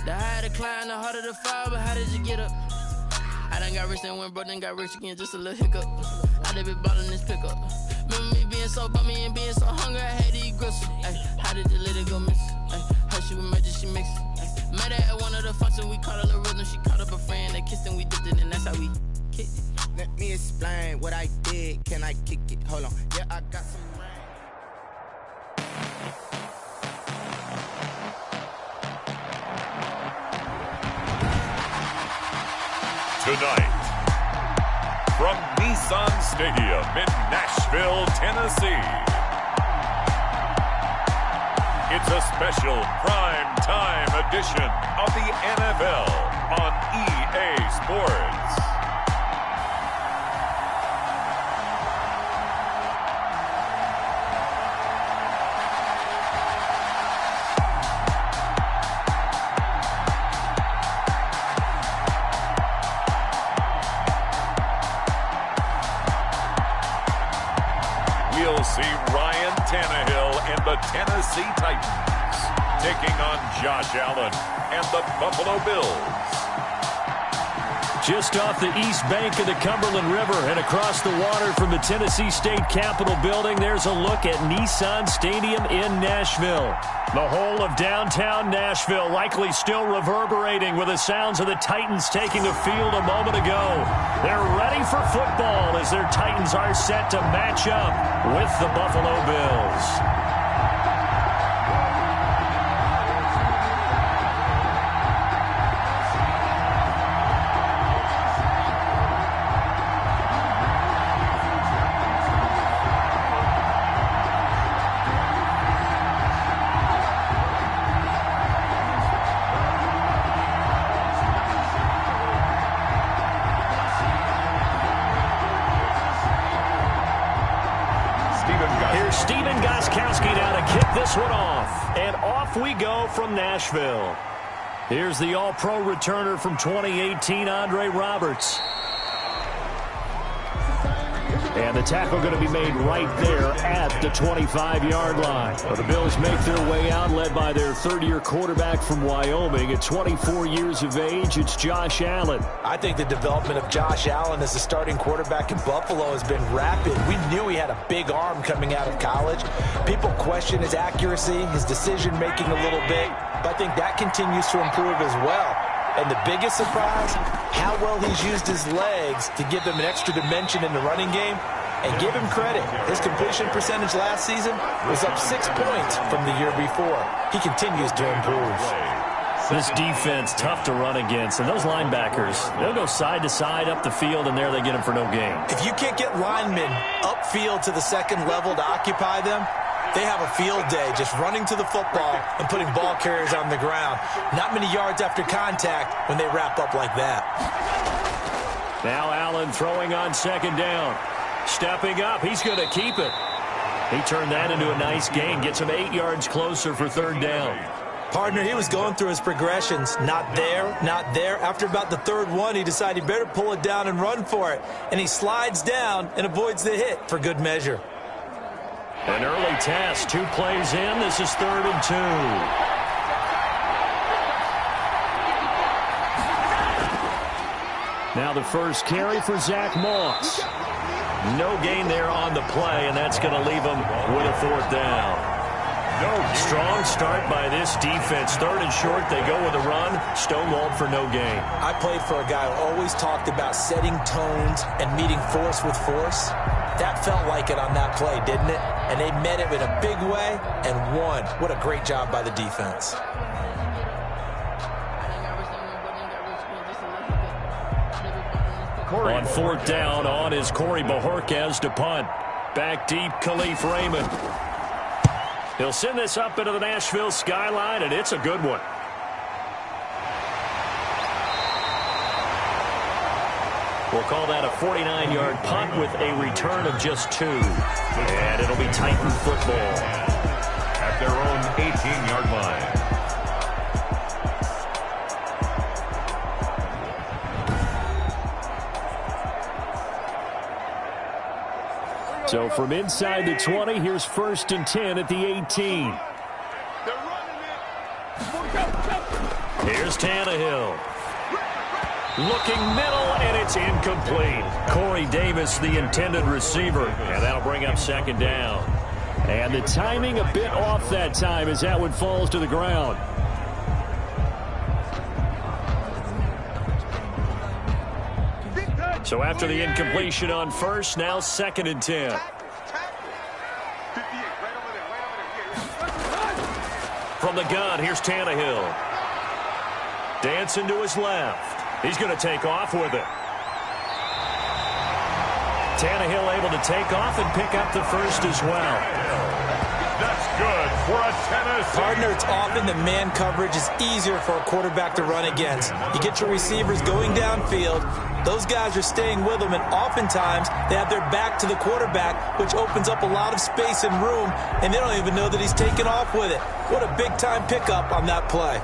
The higher the climb, the harder the fall, but how did you get up? I done got rich and went broke, then got rich again, just a little hiccup. I done been ballin' this pickup. Remember me being so bummy and being so hungry, I had to eat gristle. Ay, how did the lady go miss? Ay, her she was major, she mixed. Met her at one of the functions, we caught a little rhythm. She caught up a friend, they kissed and we dipped it, and that's how we kicked it. Let me explain what I did. Can I kick it? Hold on. Yeah, I got some rain. Tonight, from Nissan Stadium in Nashville, Tennessee, it's a special prime time edition of the NFL on EA Sports. We'll see Ryan Tannehill and the Tennessee Titans taking on Josh Allen and the Buffalo Bills. Just off the east bank of the Cumberland River and across the water from the Tennessee State Capitol building, there's a look at Nissan Stadium in Nashville. The whole of downtown Nashville likely still reverberating with the sounds of the Titans taking the field a moment ago. They're ready for football as their Titans are set to match up with the Buffalo Bills. Stephen Gostkowski now to kick this one off. And off we go from Nashville. Here's the All-Pro returner from 2018, Andre Roberts. And the tackle going to be made right there at the 25-yard line. Well, the Bills make their way out, led by their third-year quarterback from Wyoming. At 24 years of age, it's Josh Allen. I think the development of Josh Allen as a starting quarterback in Buffalo has been rapid. We knew he had a big arm coming out of college. People question his accuracy, his decision-making a little bit, but I think that continues to improve as well. And the biggest surprise, how well he's used his legs to give him an extra dimension in the running game. And give him credit, his completion percentage last season was up 6 points from the year before. He continues to improve. This defense, tough to run against. And those linebackers, they'll go side to side up the field, and there they get them for no gain. If you can't get linemen upfield to the second level to occupy them, they have a field day just running to the football and putting ball carriers on the ground. Not many yards after contact when they wrap up like that. Now Allen throwing on second down. Stepping up, he's going to keep it. He turned that into a nice gain, gets him 8 yards closer for third down. Partner, he was going through his progressions. Not there, not there. After about the third one, he decided he better pull it down and run for it. And he slides down and avoids the hit for good measure. An early test, 2 plays in. This is 3rd and 2. Now the first carry for Zach Moss. No gain there on the play, and that's going to leave him with a 4th down. Strong start by this defense. 3rd and short, they go with a run. Stonewalled for no gain. I played for a guy who always talked about setting tones and meeting force with force. That felt like it on that play, didn't it? And they met it in a big way and won. What a great job by the defense. On 4th down, on is Corey Bojorquez to punt. Back deep, Khalif Raymond. He'll send this up into the Nashville skyline, and it's a good one. We'll call that a 49-yard punt with a return of just 2. And it'll be Titan football at their own 18-yard line. So from inside the 20, here's 1st and 10 at the 18. Here's is Tannehill. Looking middle, and it's incomplete. Corey Davis, the intended receiver, and that'll bring up second down. And the timing a bit off that time as that one falls to the ground. So after the incompletion on first, now 2nd and 10. From the gun, here's Tannehill. Dancing to his left. He's going to take off with it. Tannehill able to take off and pick up the first as well. That's good for a Tennessee. Partner, it's often the man coverage is easier for a quarterback to run against. You get your receivers going downfield. Those guys are staying with them, and oftentimes they have their back to the quarterback, which opens up a lot of space and room, and they don't even know that he's taken off with it. What a big-time pickup on that play.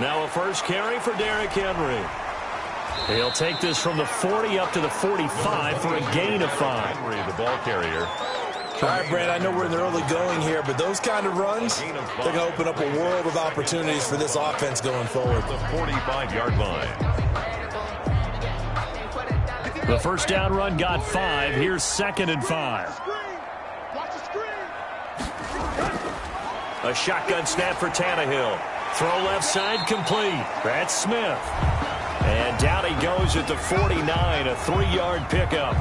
Now a first carry for Derrick Henry. He'll take this from the 40 up to the 45 for a gain of 5. Henry, the ball carrier. All right, Brad, I know we're in the early going here, but those kind of runs, they're going to open up a world of opportunities for this offense going forward. The 45-yard line. The first down run got 5. Here's 2nd and 5. A shotgun snap for Tannehill. Throw left side complete. That's Smith. And down he goes at the 49, a 3-yard pickup.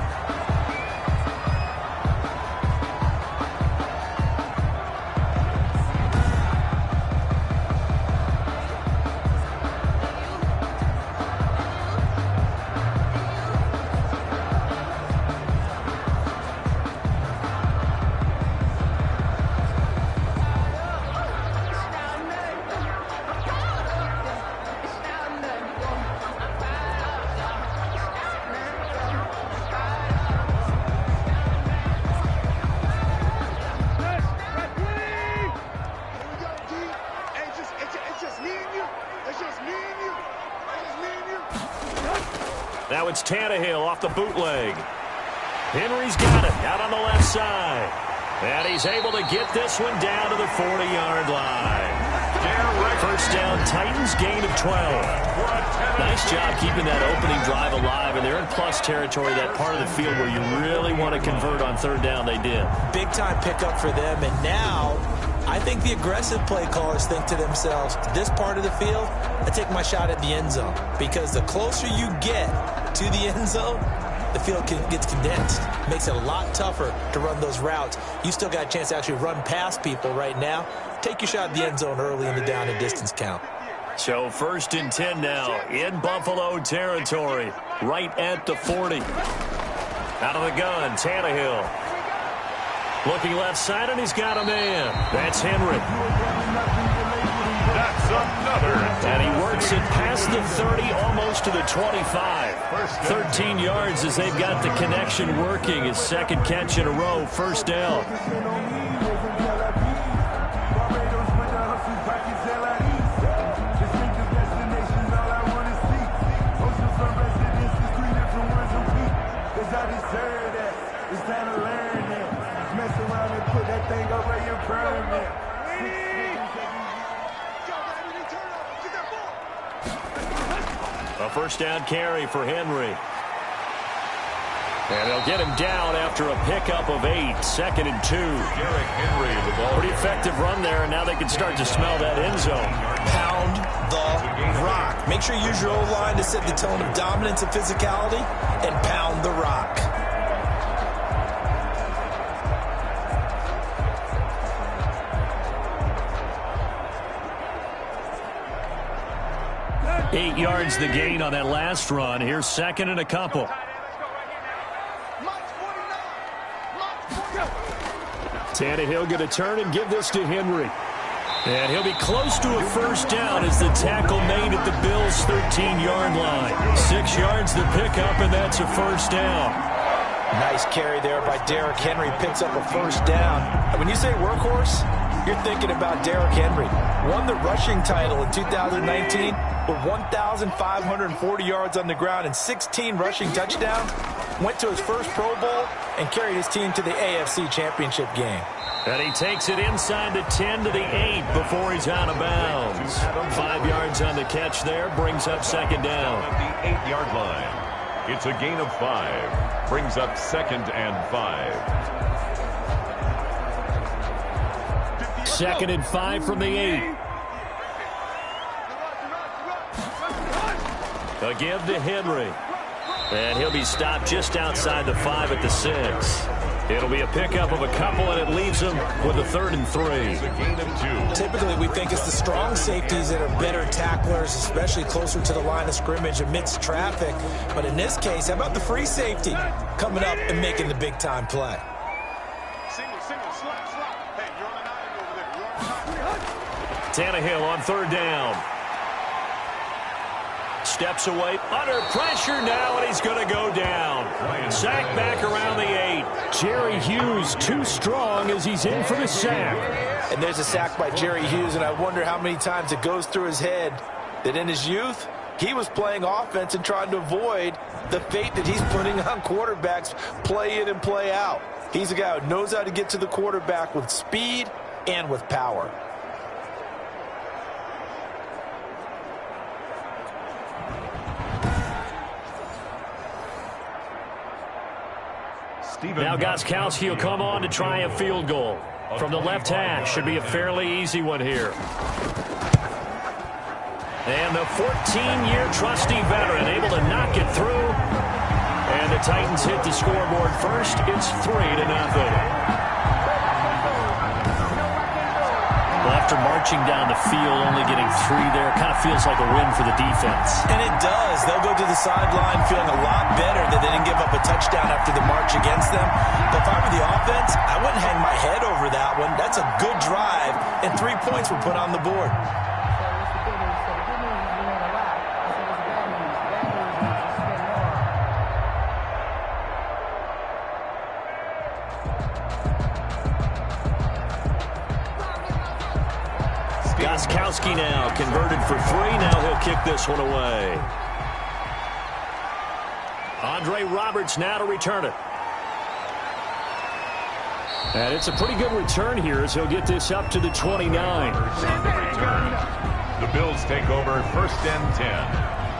Now it's Tannehill off the bootleg. Henry's got it out on the left side. And he's able to get this one down to the 40-yard line. First down, Titans, gain of 12. Nice job keeping that opening drive alive, and they're in plus territory, that part of the field where you really want to convert on 3rd down. They did. Big-time pickup for them, and now I think the aggressive play callers think to themselves, this part of the field, I take my shot at the end zone, because the closer you get to the end zone, the field gets condensed. Makes it a lot tougher to run those routes. You still got a chance to actually run past people right now. Take your shot at the end zone early in the down and distance count. So 1st and 10 now in Buffalo territory, right at the 40. Out of the gun, Tannehill. Looking left side, and he's got a man. That's Henry. That's another. And he works it past the 30, almost to the 25. 13 yards as they've got the connection working. His 2nd catch in a row, 1st down. A first down carry for Henry. And they'll get him down after a pickup of 8. 2nd and 2. Derrick Henry, the ball. Pretty effective run there, and now they can start to smell that end zone. Pound the rock. Make sure you use your O-line to set the tone of dominance and physicality, and pound the rock. Eight yards the gain on that last run. Here's 2nd and a couple. Tannehill going to turn and give this to Henry. And he'll be close to a first down as the tackle made at the Bills' 13-yard line. 6 yards the pickup, and that's a first down. Nice carry there by Derrick Henry. Picks up a first down. And when you say workhorse, you're thinking about Derrick Henry. Won the rushing title in 2019 with 1,540 yards on the ground and 16 rushing touchdowns. went to his first Pro Bowl, and carried his team to the AFC Championship game. And he takes it inside the 10 to the 8 before he's out of bounds. 5 yards on the catch there, brings up second down. At the 8-yard line. It's a gain of 5. Brings up 2nd and 5. 2nd and 5 from the 8. A give to Henry. And he'll be stopped just outside the 5 at the 6. It'll be a pickup of a couple, and it leaves him with a 3rd and 3. It's a gain of 2. Typically, we think it's the strong safeties that are better tacklers, especially closer to the line of scrimmage amidst traffic. But in this case, how about the free safety coming up and making the big-time play? Tannehill on 3rd down. Steps away, under pressure now, and he's going to go down. Sack back around the 8. Jerry Hughes too strong as he's in for the sack. And there's a sack by Jerry Hughes, and I wonder how many times it goes through his head that in his youth, he was playing offense and trying to avoid the fate that he's putting on quarterbacks play in and play out. He's a guy who knows how to get to the quarterback with speed and with power. Now Gostkowski will come on to try a field goal. From the left hash, should be a fairly easy one here. And the 14-year trusty veteran able to knock it through. And the Titans hit the scoreboard first. It's 3-0. Well, after marching down the field, only getting 3 there, kind of feels like a win for the defense. And it does. They'll go to the sideline feeling a lot better that they didn't give up a touchdown after the march against them. But if I were the offense, I wouldn't hang my head over that one. That's a good drive, and 3 points were put on the board. Gostkowski now converted for 3. Now he'll kick this one away. Andre Roberts now to return it. And it's a pretty good return here as he'll get this up to the 29. The Bills take over 1st and 10.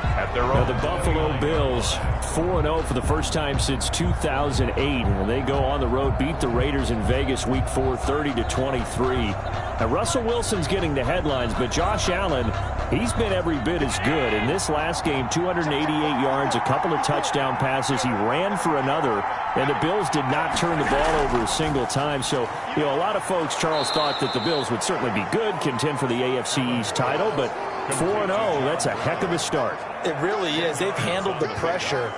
At their own. The Buffalo Bills 4-0 for the first time since 2008. And they go on the road, beat the Raiders in Vegas week 4, 30-23. Now, Russell Wilson's getting the headlines, but Josh Allen, he's been every bit as good. In this last game, 288 yards, a couple of touchdown passes. He ran for another, and the Bills did not turn the ball over a single time. So, you know, a lot of folks, Charles, thought that the Bills would certainly be good, contend for the AFC East title, but 4-0, that's a heck of a start. It really is. They've handled the pressure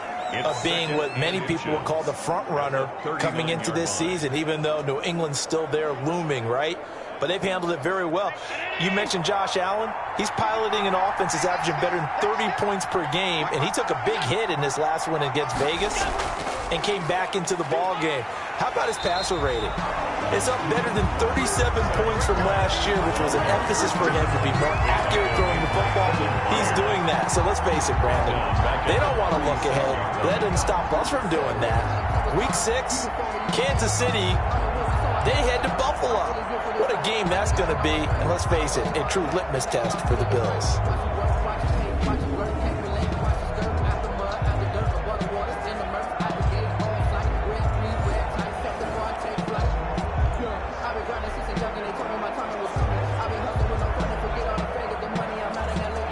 of being what many people would call the front runner coming into this season, even though New England's still there looming, right? But they've handled it very well. You mentioned Josh Allen. He's piloting an offense that's averaging better than 30 points per game, and he took a big hit in this last one against Vegas and came back into the ball game. How about his passer rating? It's up better than 37 points from last year, which was an emphasis for him to be more accurate throwing the football. He's doing that. So let's face it, Brandon. They don't want to look ahead. That doesn't stop us from doing that. Week 6, Kansas City, they head to Buffalo. What a game that's going to be. And let's face it, a true litmus test for the Bills.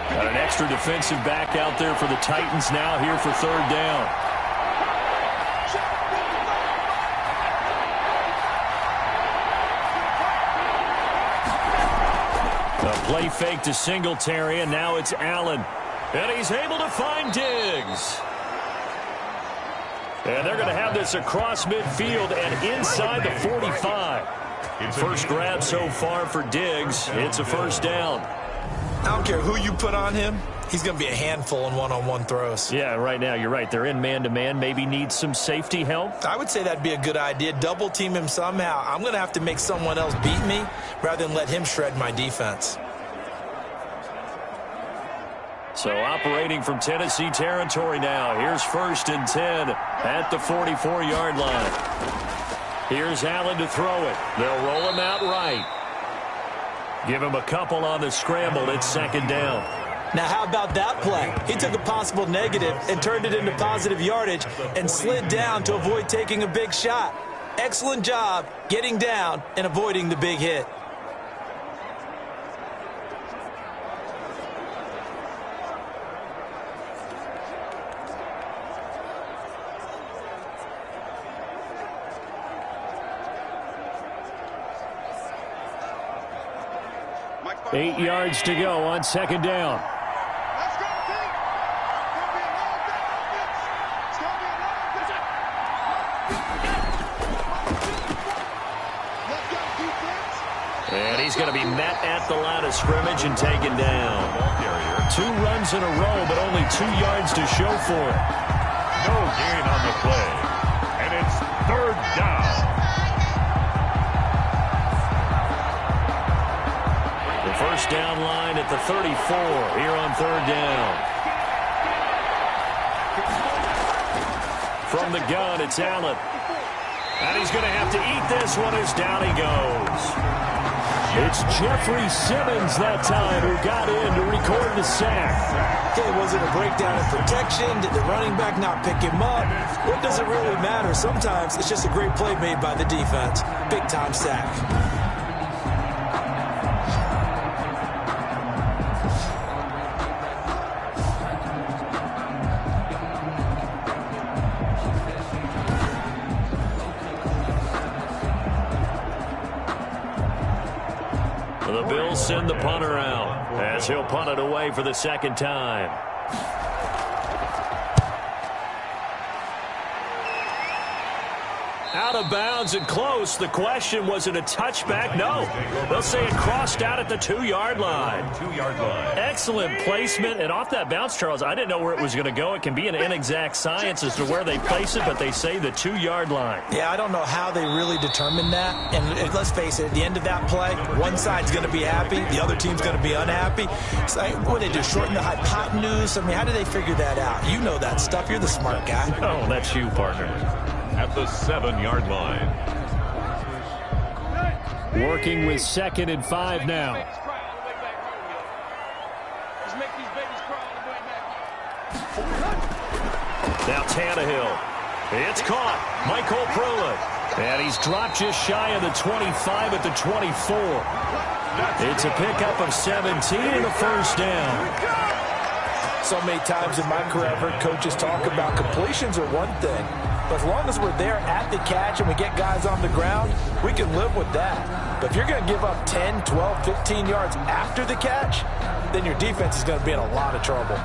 Got an extra defensive back out there for the Titans now here for 3rd down. A play fake to Singletary, and now it's Allen. And he's able to find Diggs. And they're going to have this across midfield and inside the 45. First grab so far for Diggs. It's a 1st down. I don't care who you put on him. He's going to be a handful in one-on-one throws. Yeah, right now, you're right. They're in man-to-man. Maybe need some safety help. I would say that'd be a good idea. Double team him somehow. I'm going to have to make someone else beat me rather than let him shred my defense. So operating from Tennessee territory now. Here's 1st and 10 at the 44-yard line. Here's Allen to throw it. They'll roll him out right. Give him a couple on the scramble. It's 2nd down. Now, how about that play? He took a possible negative and turned it into positive yardage and slid down to avoid taking a big shot. Excellent job getting down and avoiding the big hit. Eight yards to go on 2nd down. And he's going to be met at the line of scrimmage and taken down. 2 runs in a row, but only 2 yards to show for it. No gain on the play. And it's 3rd down. The first down line at the 34 here on 3rd down. From the gun, it's Allen. And he's going to have to eat this one as down he goes. It's Jeffrey Simmons that time who got in to record the sack. Okay, was it a breakdown in protection? Did the running back not pick him up? What does it really matter? Sometimes it's just a great play made by the defense. Big-time sack. The Bills send the punter out as he'll punt it away for the 2nd time. Out of bounds and close. The question, was it a touchback? No. They'll say it crossed out at the 2-yard line. Excellent placement. And off that bounce, Charles, I didn't know where it was going to go. It can be an inexact science as to where they place it, but they say the 2-yard line. Yeah, I don't know how they really determined that. And let's face it, at the end of that play, one side's going to be happy, the other team's going to be unhappy. It's like, what did they do, shorten the hypotenuse? I mean, how do they figure that out? You know that stuff. You're the smart guy. Oh, that's you, partner. At the 7-yard line. Working with 2nd and 5 now. Now Tannehill. It's caught. Michael Pruitt. And he's dropped just shy of the 25 at the 24. It's a pickup of 17 and a 1st down. So many times in my career, I've heard coaches talk about completions are one thing. But as long as we're there at the catch and we get guys on the ground, we can live with that. But if you're going to give up 10, 12, 15 yards after the catch, then your defense is going to be in a lot of trouble.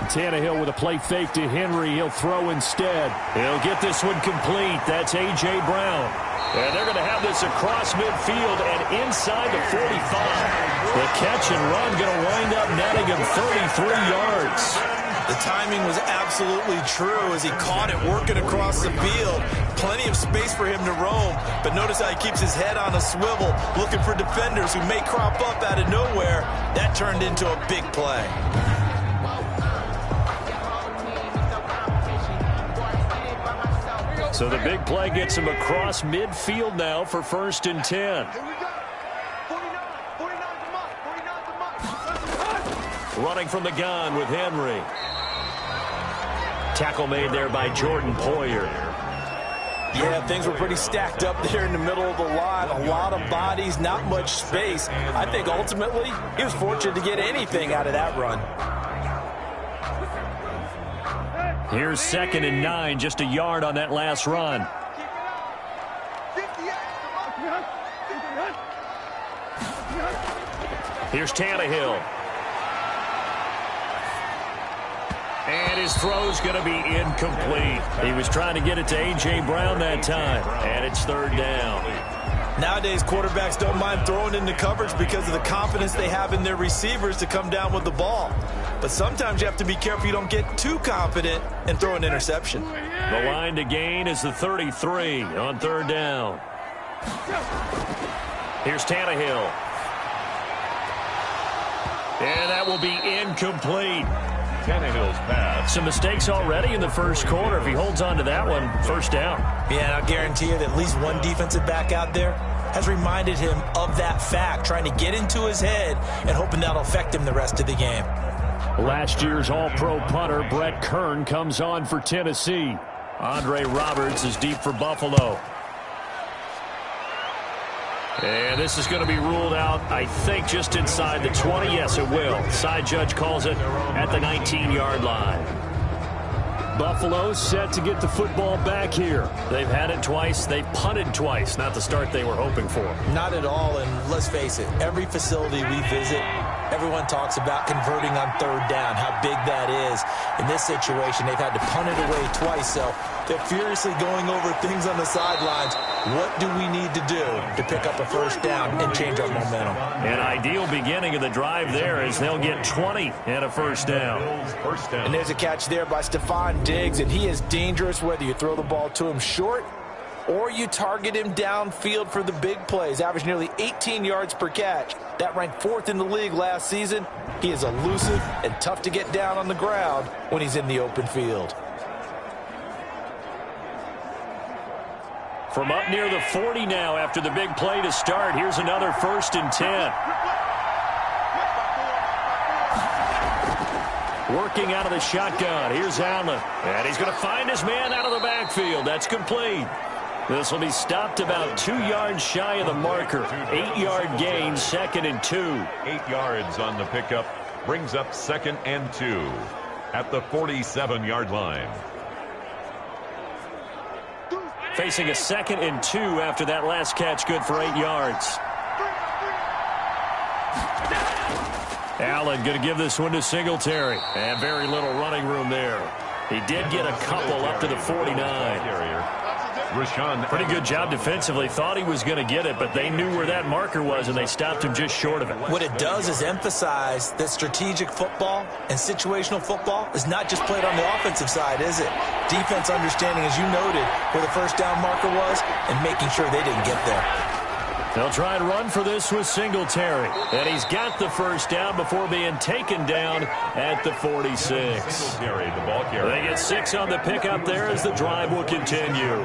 Tannehill with a play fake to Henry. He'll throw instead. He'll get this one complete. That's A.J. Brown. And they're going to have this across midfield and inside the 45. The catch and run going to wind up netting him 33 yards. The timing was absolutely true as he caught it working across the field. Plenty of space for him to roam, but notice how he keeps his head on a swivel, looking for defenders who may crop up out of nowhere. That turned into a big play. So the big play gets him across midfield now for 1st and 10. Running from the gun with Henry. Tackle made there by Jordan Poyer. Yeah, things were pretty stacked up there in the middle of the line. A lot of bodies, not much space. I think ultimately he was fortunate to get anything out of that run. Here's 2nd and 9, just a yard on that last run. Here's Tannehill. And his throw's going to be incomplete. He was trying to get it to A.J. Brown that time, and it's 3rd down. Nowadays, quarterbacks don't mind throwing into coverage because of the confidence they have in their receivers to come down with the ball. but sometimes you have to be careful you don't get too confident and throw an interception. The line to gain is the 33 on third down. Here's Tannehill. And that will be incomplete. Tannehill's pass. Some mistakes already in the first quarter. If he holds on to that one, first down. Yeah, I'll guarantee you that at least one defensive back out there has reminded him of that fact, trying to get into his head and hoping that'll affect him the rest of the game. Last year's All-Pro punter Brett Kern comes on for Tennessee. Andre Roberts is deep for Buffalo. And this is going to be ruled out, I think, just inside the 20. Yes, it will. Side judge calls it at the 19-yard line. Buffalo set to get the football back here. They've had it twice. They've punted twice. Not the start they were hoping for. Not at all, and let's face it, every facility we visit, everyone talks about converting on third down, how big that is. In this situation, they've had to punt it away twice, so they're furiously going over things on the sidelines. What do we need to do to pick up a first down and change our momentum? An ideal beginning of the drive there is they'll get 20 and a first down. And there's a catch there by Stephon Diggs, and he is dangerous whether you throw the ball to him short or you target him downfield for the big plays. Averaged nearly 18 yards per catch. That ranked 4th in the league last season. He is elusive and tough to get down on the ground when he's in the open field. From up near the 40 now after the big play to start, here's another 1st and 10. Working out of the shotgun. Here's Allen. And he's going to find his man out of the backfield. That's complete. This will be stopped about 2 yards shy of the marker. 8-yard gain, 2nd and 2. 8 yards on the pickup. Brings up 2nd and 2 at the 47-yard line. Facing a 2nd and 2 after that last catch, good for 8 yards. Allen going to give this one to Singletary. And very little running room there. He did get a couple up to the 49. Pretty good job defensively. Thought he was going to get it, but they knew where that marker was, and they stopped him just short of it. What it does is emphasize that strategic football and situational football is not just played on the offensive side, is it? Defense understanding, as you noted, where the first down marker was and making sure they didn't get there. They'll try and run for this with Singletary. And he's got the first down before being taken down at the 46. They get 6 on the pickup there as the drive will continue.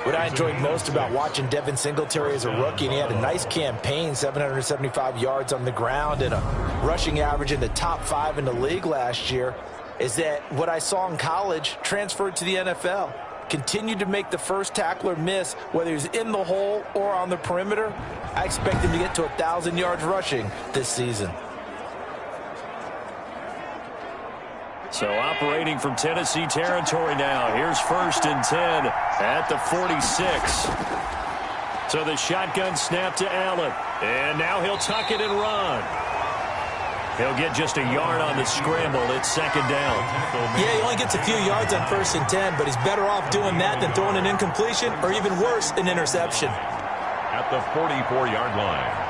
What I enjoyed most about watching Devin Singletary as a rookie, and he had a nice campaign, 775 yards on the ground and a rushing average in the top 5 in the league last year, is that what I saw in college transferred to the NFL. Continued to make the first tackler miss, whether he's in the hole or on the perimeter. I expect him to get to 1,000 yards rushing this season. So operating from Tennessee territory now. Here's 1st and 10 at the 46. So the shotgun snap to Allen. And now he'll tuck it and run. He'll get just a yard on the scramble. It's 2nd down. Yeah, he only gets a few yards on 1st and 10, but he's better off doing that than throwing an incompletion or even worse, an interception. At the 44-yard line.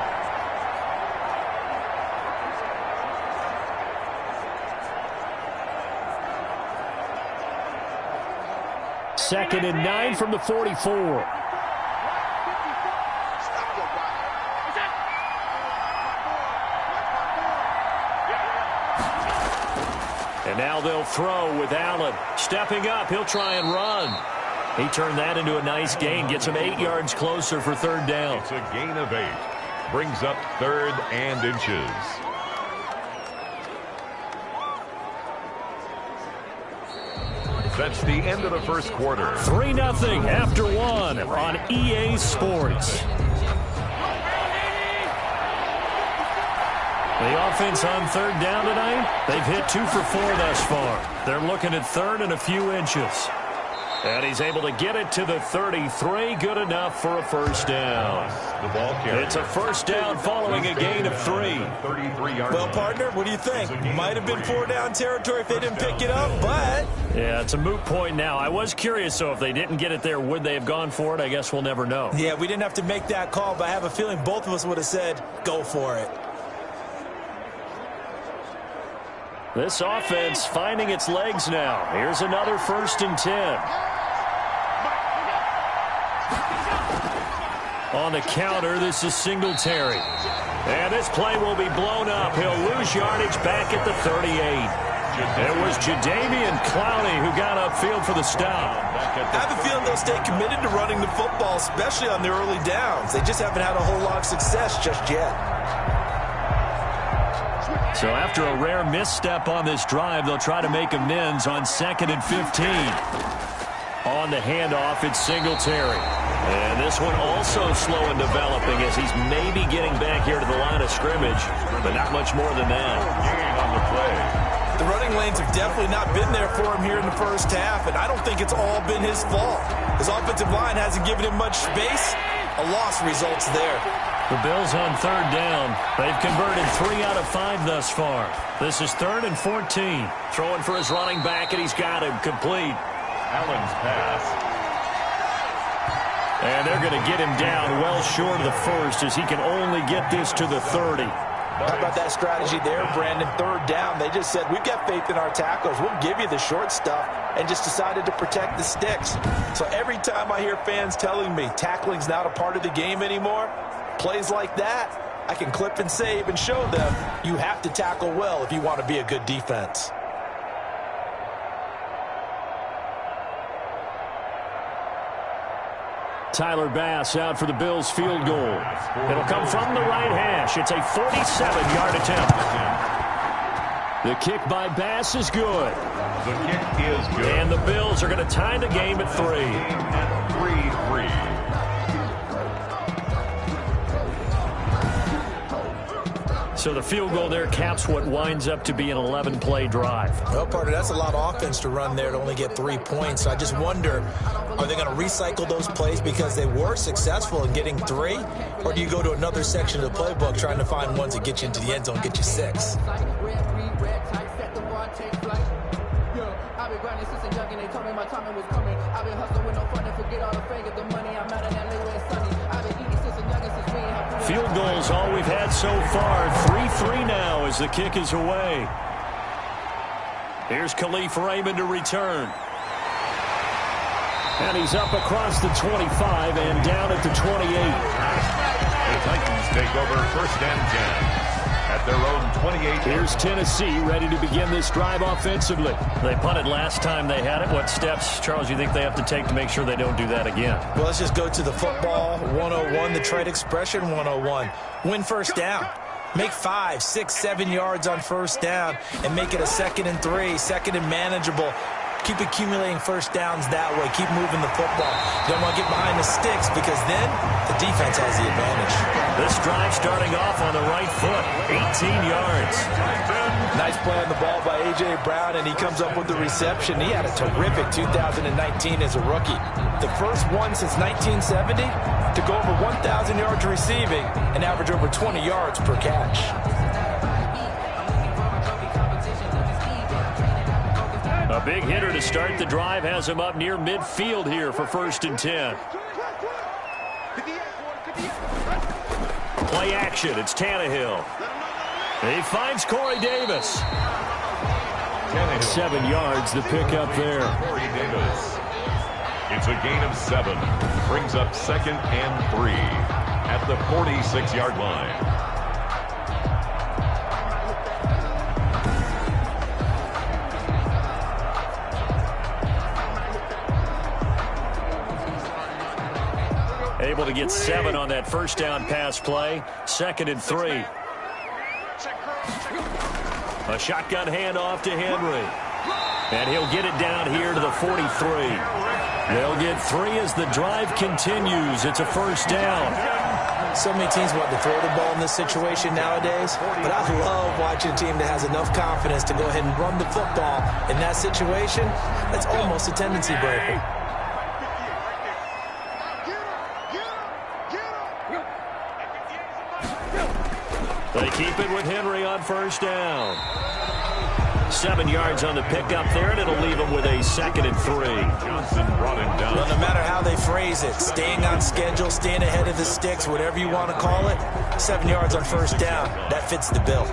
Second and 9 from the 44. And now they'll throw with Allen. Stepping up, he'll try and run. He turned that into a nice gain. Gets him 8 yards closer for 3rd down. It's a gain of 8. Brings up 3rd and inches. That's the end of the first quarter. 3-0 after 1 on EA Sports. The offense on 3rd down tonight, they've hit 2 for 4 thus far. They're looking at 3rd and a few inches. And he's able to get it to the 33. Good enough for a first down. The ball carrier. It's a first down following a gain of 3. 33-yard Well, line. partner, what do you think? Might have been 4-down territory if they didn't pick it up, but... Yeah, it's a moot point now. I was curious, so if they didn't get it there, would they have gone for it? I guess we'll never know. Yeah, we didn't have to make that call, but I have a feeling both of us would have said, go for it. This offense finding its legs now. Here's another 1st and 10. On the counter, this is Singletary. And this play will be blown up. He'll lose yardage back at the 38. It was Jadeveon Clowney who got upfield for the stop. I have a feeling they'll stay committed to running the football, especially on the early downs. They just haven't had a whole lot of success just yet. So after a rare misstep on this drive, they'll try to make amends on 2nd and 15. On the handoff, it's Singletary. And this one also slow in developing as he's maybe getting back here to the line of scrimmage, but not much more than that. On the play. The running lanes have definitely not been there for him here in the first half, and I don't think it's all been his fault. His offensive line hasn't given him much space. A loss results there. The Bills on 3rd down. They've converted 3 out of 5 thus far. This is 3rd and 14. Throwing for his running back, and he's got him complete. Allen's pass. And they're going to get him down well short of the 1st as he can only get this to the 30. How about that strategy there, Brandon? 3rd down. They just said, we've got faith in our tackles. We'll give you the short stuff, and just decided to protect the sticks. So every time I hear fans telling me tackling's not a part of the game anymore, plays like that, I can clip and save and show them you have to tackle well if you want to be a good defense. Tyler Bass out for the Bills field goal. It'll come from the right hash. It's a 47-yard attempt. The kick by Bass is good. The kick is good. And the Bills are going to tie the game at 3. 3-3. So the field goal there caps what winds up to be an 11-play drive. Well, partner, that's a lot of offense to run there to only get 3 points. So I just wonder, are they going to recycle those plays because they were successful in getting 3? Or do you go to another section of the playbook trying to find ones that get you into the end zone, get you 6? Field goals all we've had so far. 3-3 now as the kick is away. Here's Khalif Raymond to return. And he's up across the 25 and down at the 28. The Titans take over 1st and 10 at their own 28. Here's Tennessee ready to begin this drive offensively. They punted last time they had it. What steps, Charles, you think they have to take to make sure they don't do that again? Well, let's just go to the football 101, the trade expression 101. Win 1st down. Make 5, 6, 7 yards on 1st down and make it a 2nd and 3, 2nd and manageable. Keep accumulating 1st downs that way. Keep moving the football. You don't want to get behind the sticks because then the defense has the advantage. This drive starting off on the right foot. 18 yards. Nice play on the ball by A.J. Brown, and he comes up with the reception. He had a terrific 2019 as a rookie. The first one since 1970 to go over 1,000 yards receiving and average over 20 yards per catch. A big hitter to start the drive has him up near midfield here for 1st and 10. Play action. It's Tannehill. He finds Corey Davis. 7 yards the pickup there. Corey Davis. It's a gain of 7. Brings up 2nd and 3 at the 46-yard line. Able to get 7 on that 1st down pass play. 2nd and 3. A shotgun handoff to Henry. And he'll get it down here to the 43. They'll get 3 as the drive continues. It's a 1st down. So many teams want to throw the ball in this situation nowadays, but I love watching a team that has enough confidence to go ahead and run the football in that situation. That's almost a tendency breaker. They keep it with Henry on 1st down. 7 yards on the pickup there, and it'll leave him with a 2nd and 3. Johnson brought him down. Well, no matter how they phrase it, staying on schedule, staying ahead of the sticks, whatever you want to call it, 7 yards on 1st down, that fits the bill.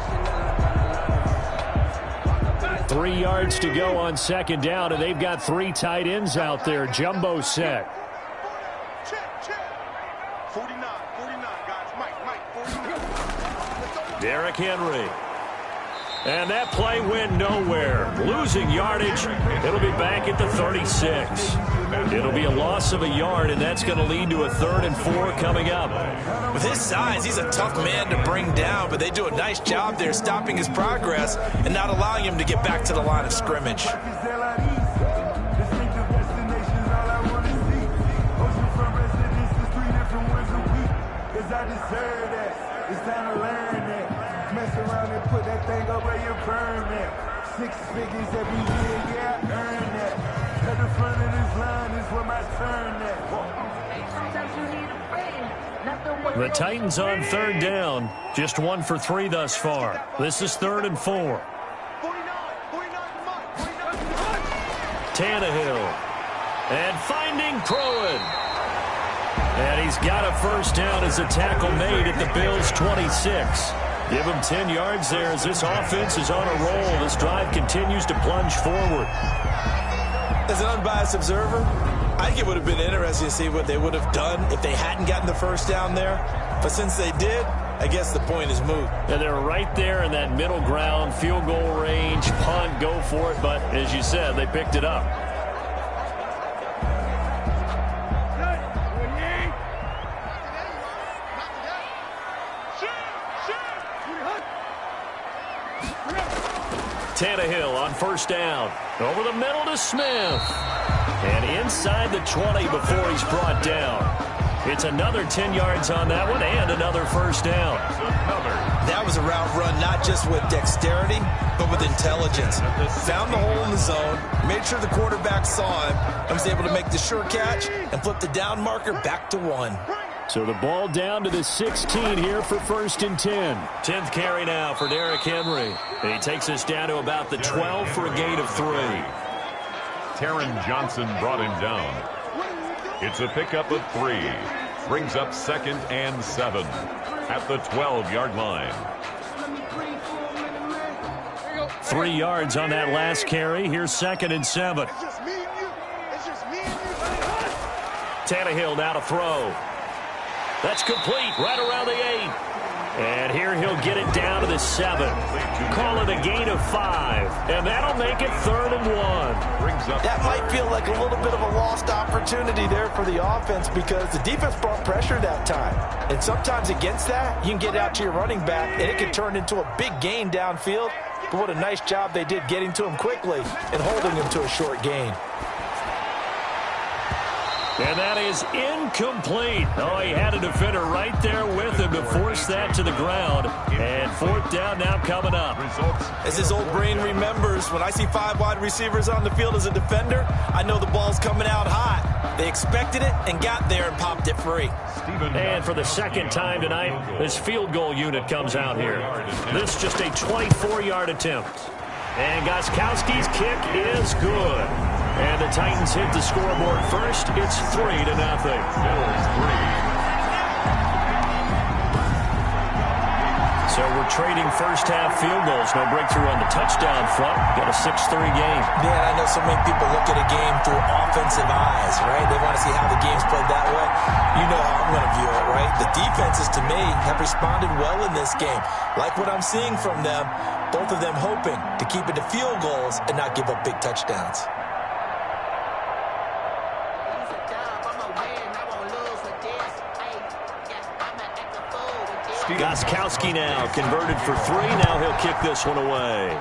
3 yards to go on second down, and they've got 3 tight ends out there. Jumbo set. Check. 49, guys. Mike, 49. Derrick Henry. And that play went nowhere. Losing yardage. It'll be back at the 36. It'll be a loss of a yard, and that's going to lead to a 3rd and 4 coming up. With his size, he's a tough man to bring down, but they do a nice job there stopping his progress and not allowing him to get back to the line of scrimmage. It's time to learn that. Mess around and put that thing up where you burn that. 6 figures every year, yeah, I earn that. At the front of this line is where my turn at. The Titans on 3rd down. Just 1 for 3 thus far. This is 3rd and 4. Tannehill. And finding Pruitt. And he's got a first down as a tackle made at the Bills' 26. Give him 10 yards there as this offense is on a roll. This drive continues to plunge forward. As an unbiased observer, I think it would have been interesting to see what they would have done if they hadn't gotten the first down there. But since they did, I guess the point is moot. And they're right there in that middle ground, field goal range, punt, go for it. But as you said, they picked it up. Tannehill on first down. Over the middle to Smith. And inside the 20 before he's brought down. It's another 10 yards on that one and another first down. That was a route run not just with dexterity, but with intelligence. Found the hole in the zone, made sure the quarterback saw him, and was able to make the sure catch and flip the down marker back to 1. So the ball down to the 16 here for 1st and 10. 10th carry now for Derrick Henry. And he takes us down to about the 12 for a gain of 3. Taron Johnson brought him down. It's a pickup of 3. Brings up 2nd and 7 at the 12-yard line. 3 yards on that last carry. Here's 2nd and 7. Tannehill now to throw. That's complete right around the 8. And here he'll get it down to the 7. Call it a gain of 5. And that'll make it 3rd and 1. That might feel like a little bit of a lost opportunity there for the offense because the defense brought pressure that time. And sometimes against that, you can get out to your running back, and it can turn into a big gain downfield. But what a nice job they did getting to him quickly and holding him to a short gain. And that is incomplete. Oh, he had a defender right there with him to force that to the ground. And 4th down now coming up. As his old brain remembers, when I see 5 wide receivers on the field as a defender, I know the ball's coming out hot. They expected it and got there and popped it free. And for the 2nd time tonight, this field goal unit comes out here. This just a 24-yard attempt. And Gostkowski's kick is good. And the Titans hit the scoreboard first. It's 3-0. Bills 3. So we're trading first-half field goals. No breakthrough on the touchdown front. Got a 6-3 game. Man, I know so many people look at a game through offensive eyes, right? They want to see how the game's played that way. You know how I'm going to view it, right? The defenses, to me, have responded well in this game. Like what I'm seeing from them, both of them hoping to keep it to field goals and not give up big touchdowns. Gostkowski now converted for 3. Now he'll kick this one away.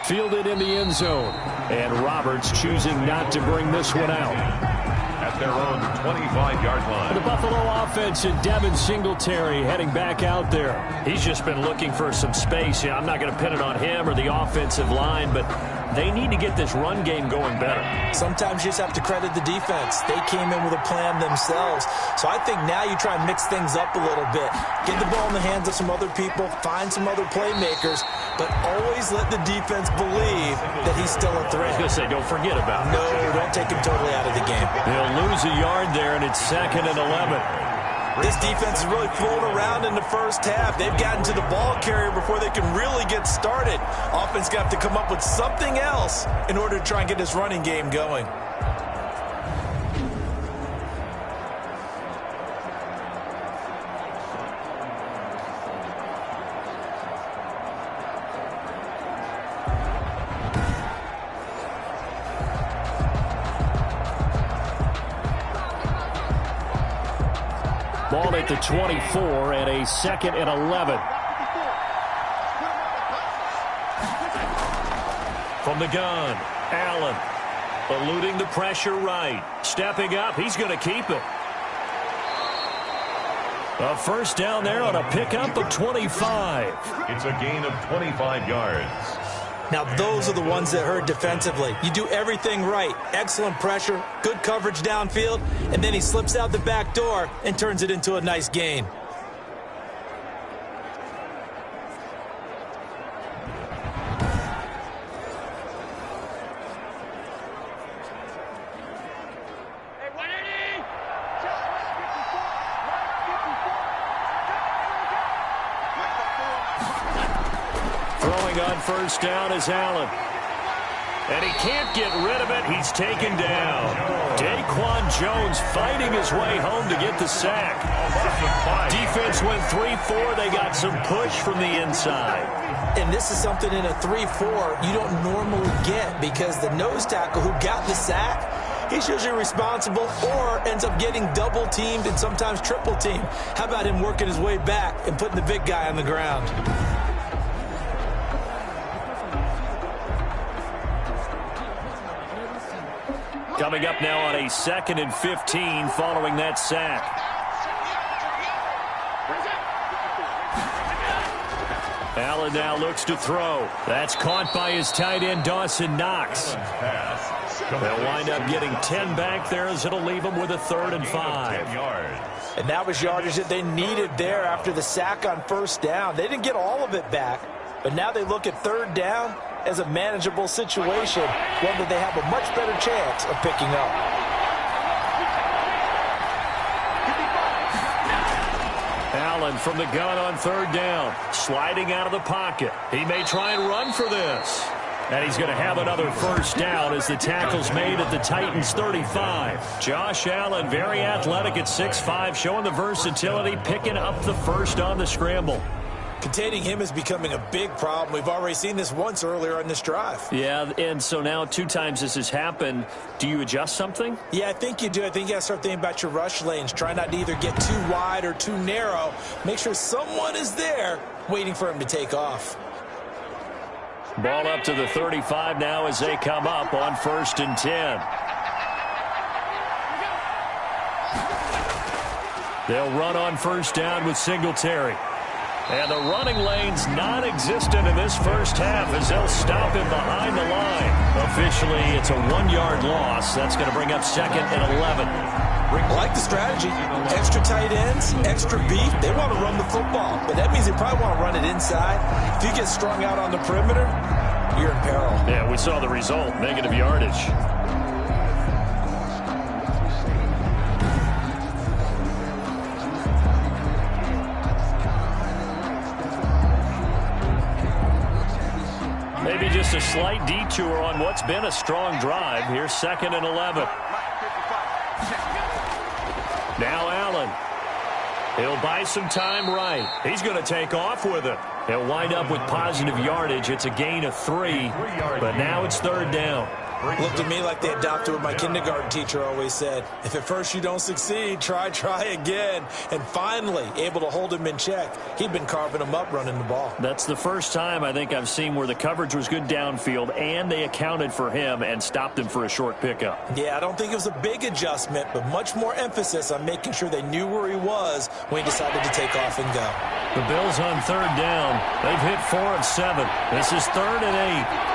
Fielded in the end zone. And Roberts choosing not to bring this one out. At their own 25-yard line. The Buffalo offense and Devin Singletary heading back out there. He's just been looking for some space. Yeah, I'm not going to pin it on him or the offensive line, but they need to get this run game going better. Sometimes you just have to credit the defense. They came in with a plan themselves. So I think now you try and mix things up a little bit. Get the ball in the hands of some other people, find some other playmakers, but always let the defense believe that he's still a threat. I was going to say, don't forget about it. No, don't take him totally out of the game. They'll lose a yard there, and it's 2nd and 11. This defense is really flown around in the first half. They've gotten to the ball carrier before they can really get started. Offense got to come up with something else in order to try and get this running game going. Ball at the 24 and a 2nd and 11. From the gun, Allen eluding the pressure right. Stepping up, he's going to keep it. A first down there on a pickup of 25. It's a gain of 25 yards. Now, those are the ones that hurt defensively. You do everything right. Excellent pressure, good coverage downfield, and then he slips out the back door and turns it into a nice gain. First down is Allen. And he can't get rid of it. He's taken down. Daquan Jones fighting his way home to get the sack. Defense went 3-4. They got some push from the inside. And this is something in a 3-4 you don't normally get because the nose tackle who got the sack, he's usually responsible or ends up getting double teamed and sometimes triple teamed. How about him working his way back and putting the big guy on the ground? Coming up now on a 2nd and 15 following that sack. Allen now looks to throw. That's caught by his tight end, Dawson Knox. They'll wind up getting 10 back there as it'll leave them with a 3rd and 5. And that was yardage that they needed there after the sack on first down. They didn't get all of it back, but now they look at 3rd down as a manageable situation, one that they have a much better chance of picking up. Allen from the gun on 3rd down, sliding out of the pocket. He may try and run for this. And he's going to have another first down as the tackle's made at the Titans 35. Josh Allen, very athletic at 6'5", showing the versatility, picking up the first on the scramble. Containing him is becoming a big problem. We've already seen this once earlier on this drive. Yeah, and so now 2 times this has happened. Do you adjust something? Yeah, I think you do. I think you got to start thinking about your rush lanes. Try not to either get too wide or too narrow. Make sure someone is there waiting for him to take off. Ball up to the 35 now as they come up on 1st and 10. They'll run on first down with Singletary. And the running lane's non-existent in this first half as they'll stop him behind the line. Officially, it's a 1-yard loss. That's going to bring up 2nd and 11. I like the strategy. Extra tight ends, extra beef. They want to run the football, but that means they probably want to run it inside. If you get strung out on the perimeter, you're in peril. Yeah, we saw the result. Negative yardage. Maybe just a slight detour on what's been a strong drive. Here's 2nd and 11. Now Allen. He'll buy some time right. He's going to take off with it. He'll wind up with positive yardage. It's a gain of 3, but now it's 3rd down. Looked to me like they adopted what my kindergarten teacher always said. If at first you don't succeed, try again. And finally, able to hold him in check. He'd been carving him up running the ball. That's the first time I think I've seen where the coverage was good downfield and they accounted for him and stopped him for a short pickup. Yeah, I don't think it was a big adjustment, but much more emphasis on making sure they knew where he was when he decided to take off and go. The Bills on 3rd down. They've hit 4 of 7. This is 3rd and 8.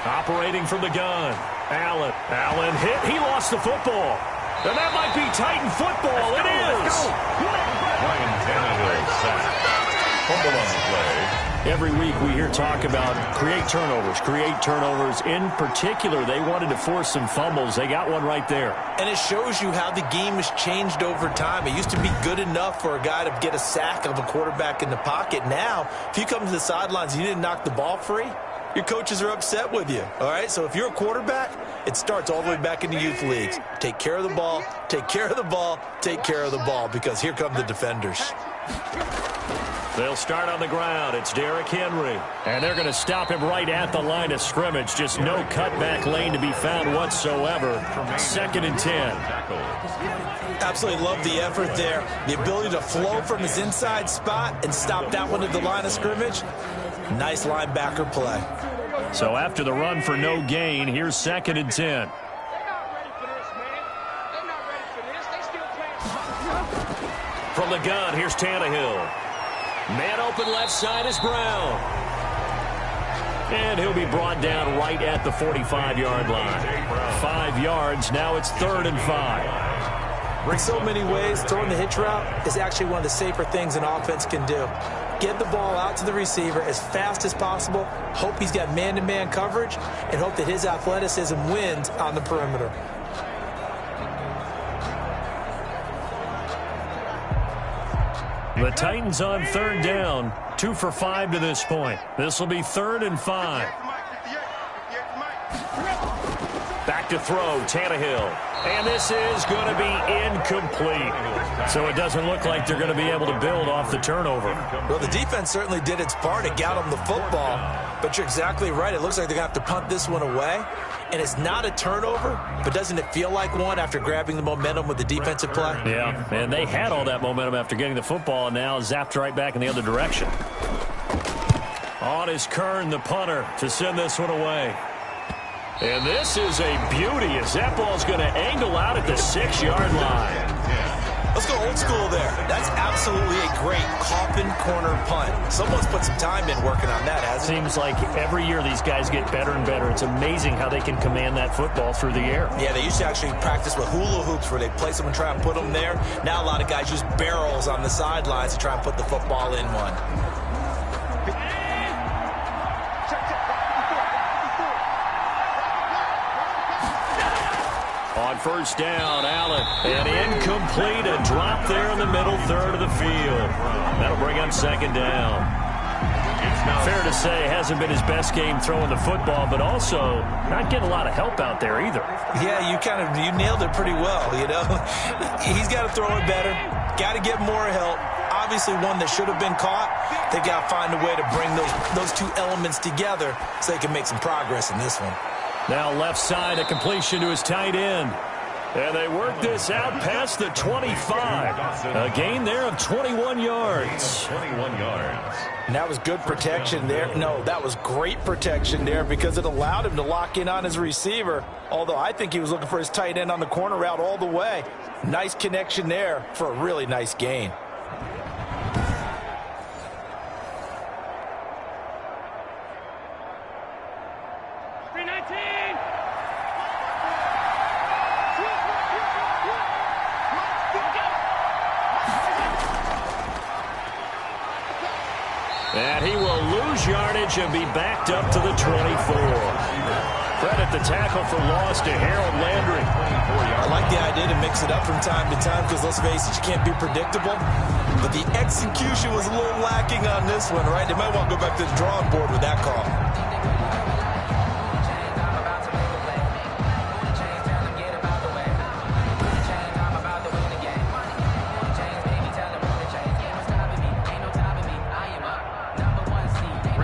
Operating from the gun. Allen hit. He lost the football. And that might be Titan football. It is. Ryan Tannehill sacked. Fumble on the play. Every week we hear talk about create turnovers. In particular, they wanted to force some fumbles. They got one right there. And it shows you how the game has changed over time. It used to be good enough for a guy to get a sack of a quarterback in the pocket. Now, if you come to the sidelines and you didn't knock the ball free, your coaches are upset with you. All right, so if you're a quarterback, it starts all the way back in the youth leagues. Take care of the ball, take care of the ball, take care of the ball, because here come the defenders. They'll start on the ground. It's Derrick Henry. And they're going to stop him right at the line of scrimmage. Just no cutback lane to be found whatsoever. 2nd and 10. Absolutely love the effort there. The ability to flow from his inside spot and stop that one at the line of scrimmage. Nice linebacker play. So after the run for no gain, here's 2nd and 10. From the gun, here's Tannehill. Man open left side is Brown. And he'll be brought down right at the 45-yard line. 5 yards. Now it's 3rd and 5. In so many ways, throwing the hitch route is actually one of the safer things an offense can do. Get the ball out to the receiver as fast as possible, hope he's got man-to-man coverage, and hope that his athleticism wins on the perimeter. The Titans on 3rd down. 2 for 5 to this point. This will be 3rd and 5. Back to throw, Tannehill. And this is going to be incomplete. So it doesn't look like they're going to be able to build off the turnover. Well, the defense certainly did its part. It got them the football. But you're exactly right. It looks like they're going to have to punt this one away. And it's not a turnover, but doesn't it feel like one after grabbing the momentum with the defensive play? Yeah, and they had all that momentum after getting the football, and now zapped right back in the other direction. On is Kern, the punter, to send this one away. And this is a beauty as that ball's going to angle out at the 6-yard line. Let's go old school there. That's absolutely a great coffin corner punt. Someone's put some time in working on that, hasn't it? Seems like every year these guys get better and better. It's amazing how they can command that football through the air. Yeah, they used to actually practice with hula hoops where they place them and try and put them there. Now a lot of guys use barrels on the sidelines to try and put the football in one. On 1st down, Allen. And incomplete, a drop there in the middle third of the field. That'll bring up 2nd down. Fair to say, hasn't been his best game throwing the football, but also not getting a lot of help out there either. Yeah, you nailed it pretty well, you know. He's got to throw it better, got to get more help. Obviously one that should have been caught. They got to find a way to bring those two elements together so they can make some progress in this one. Now left side, a completion to his tight end. And they work this out past the 25. A gain there of 21 yards. 21 yards. And that was good protection there. No, that was great protection there because it allowed him to lock in on his receiver. Although I think he was looking for his tight end on the corner route all the way. Nice connection there for a really nice gain. And he will lose yardage and be backed up to the 24. Credit the tackle for loss to Harold Landry. I like the idea to mix it up from time to time because, let's face it, you can't be predictable. But the execution was a little lacking on this one, right? They might want to go back to the drawing board with that call.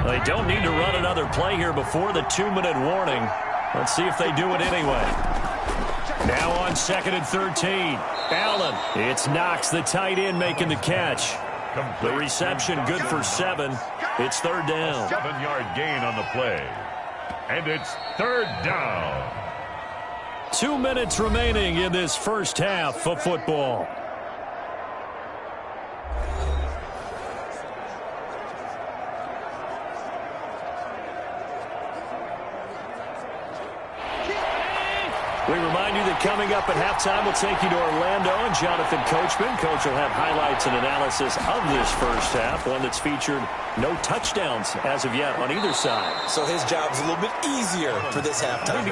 They don't need to run another play here before the 2-minute warning. Let's see if they do it anyway. Now on 2nd and 13. Allen. It's Knox, the tight end, making the catch. The reception good for 7. It's 3rd down. 7-yard gain on the play. And it's 3rd down. 2 minutes remaining in this first half of football. We remind you that coming up at halftime. We'll take you to Orlando and Jonathan Coachman. Coach will have highlights and analysis of this first half, one that's featured no touchdowns as of yet on either side. So his job's a little bit easier for this halftime.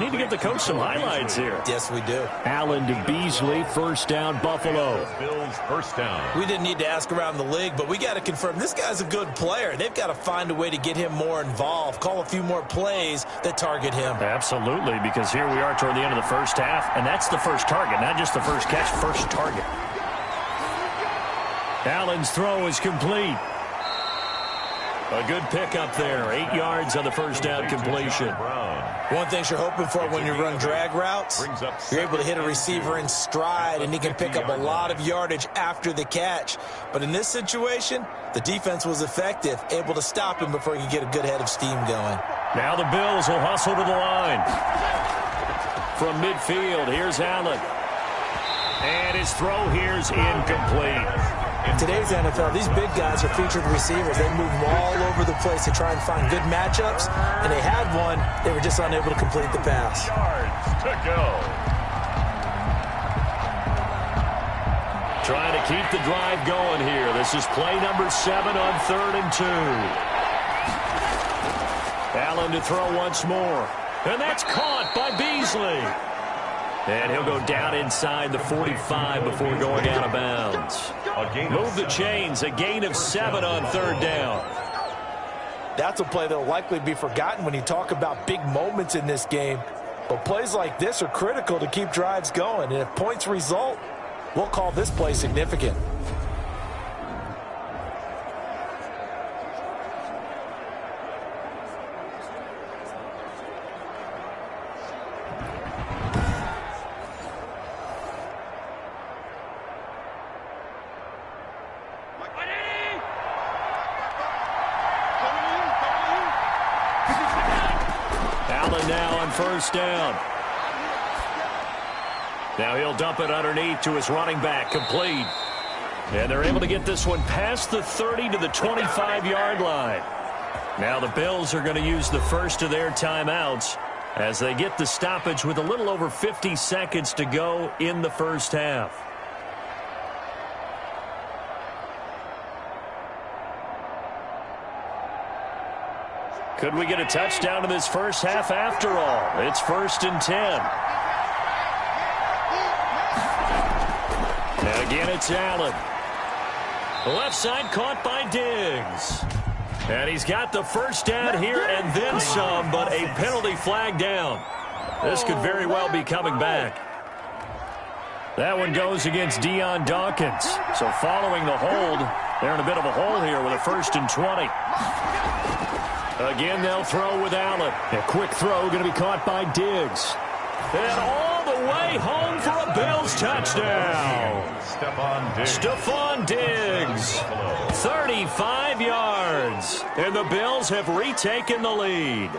Need to give the coach some highlights here. Yes, we do. Allen to Beasley, first down, Buffalo. Bills first down. We didn't need to ask around the league, but we got to confirm this guy's a good player. They've got to find a way to get him more involved, call a few more plays that target him. Absolutely, because here we are toward the end of the first half, and that's the first target, not just the first catch, first target. Allen's throw is complete. A good pickup there. 8 yards on the first down completion. One thing you're hoping for when you run drag routes, you're able to hit a receiver in stride, and he can pick up a lot of yardage after the catch. But in this situation, the defense was effective, able to stop him before he could get a good head of steam going. Now the Bills will hustle to the line. From midfield, here's Allen. And his throw here's incomplete. In today's NFL, these big guys are featured receivers. They move all over the place to try and find good matchups, and they had one. They were just unable to complete the pass. Yards to go. Trying to keep the drive going here. This is play number 7 on 3rd and 2. Allen to throw once more. And that's caught by Beasley. And he'll go down inside the 45 before going out of bounds. Move the chains. A gain of 7 on 3rd down. That's a play that will likely be forgotten when you talk about big moments in this game. But plays like this are critical to keep drives going. And if points result, we'll call this play significant. First down. Now he'll dump it underneath to his running back, complete. And they're able to get this one past the 30 to the 25-yard line. Now the Bills are going to use the first of their timeouts as they get the stoppage with a little over 50 seconds to go in the first half. Could we get a touchdown in this first half after all? It's 1st and 10. And again, it's Allen. Left side caught by Diggs. And he's got the first down here and then some, but a penalty flag down. This could very well be coming back. That one goes against Dion Dawkins. So following the hold, they're in a bit of a hole here with a 1st and 20. Again, they'll throw with Allen. A quick throw going to be caught by Diggs. And all the way home for a Bills touchdown. Stephon Diggs. 35 yards. And the Bills have retaken the lead.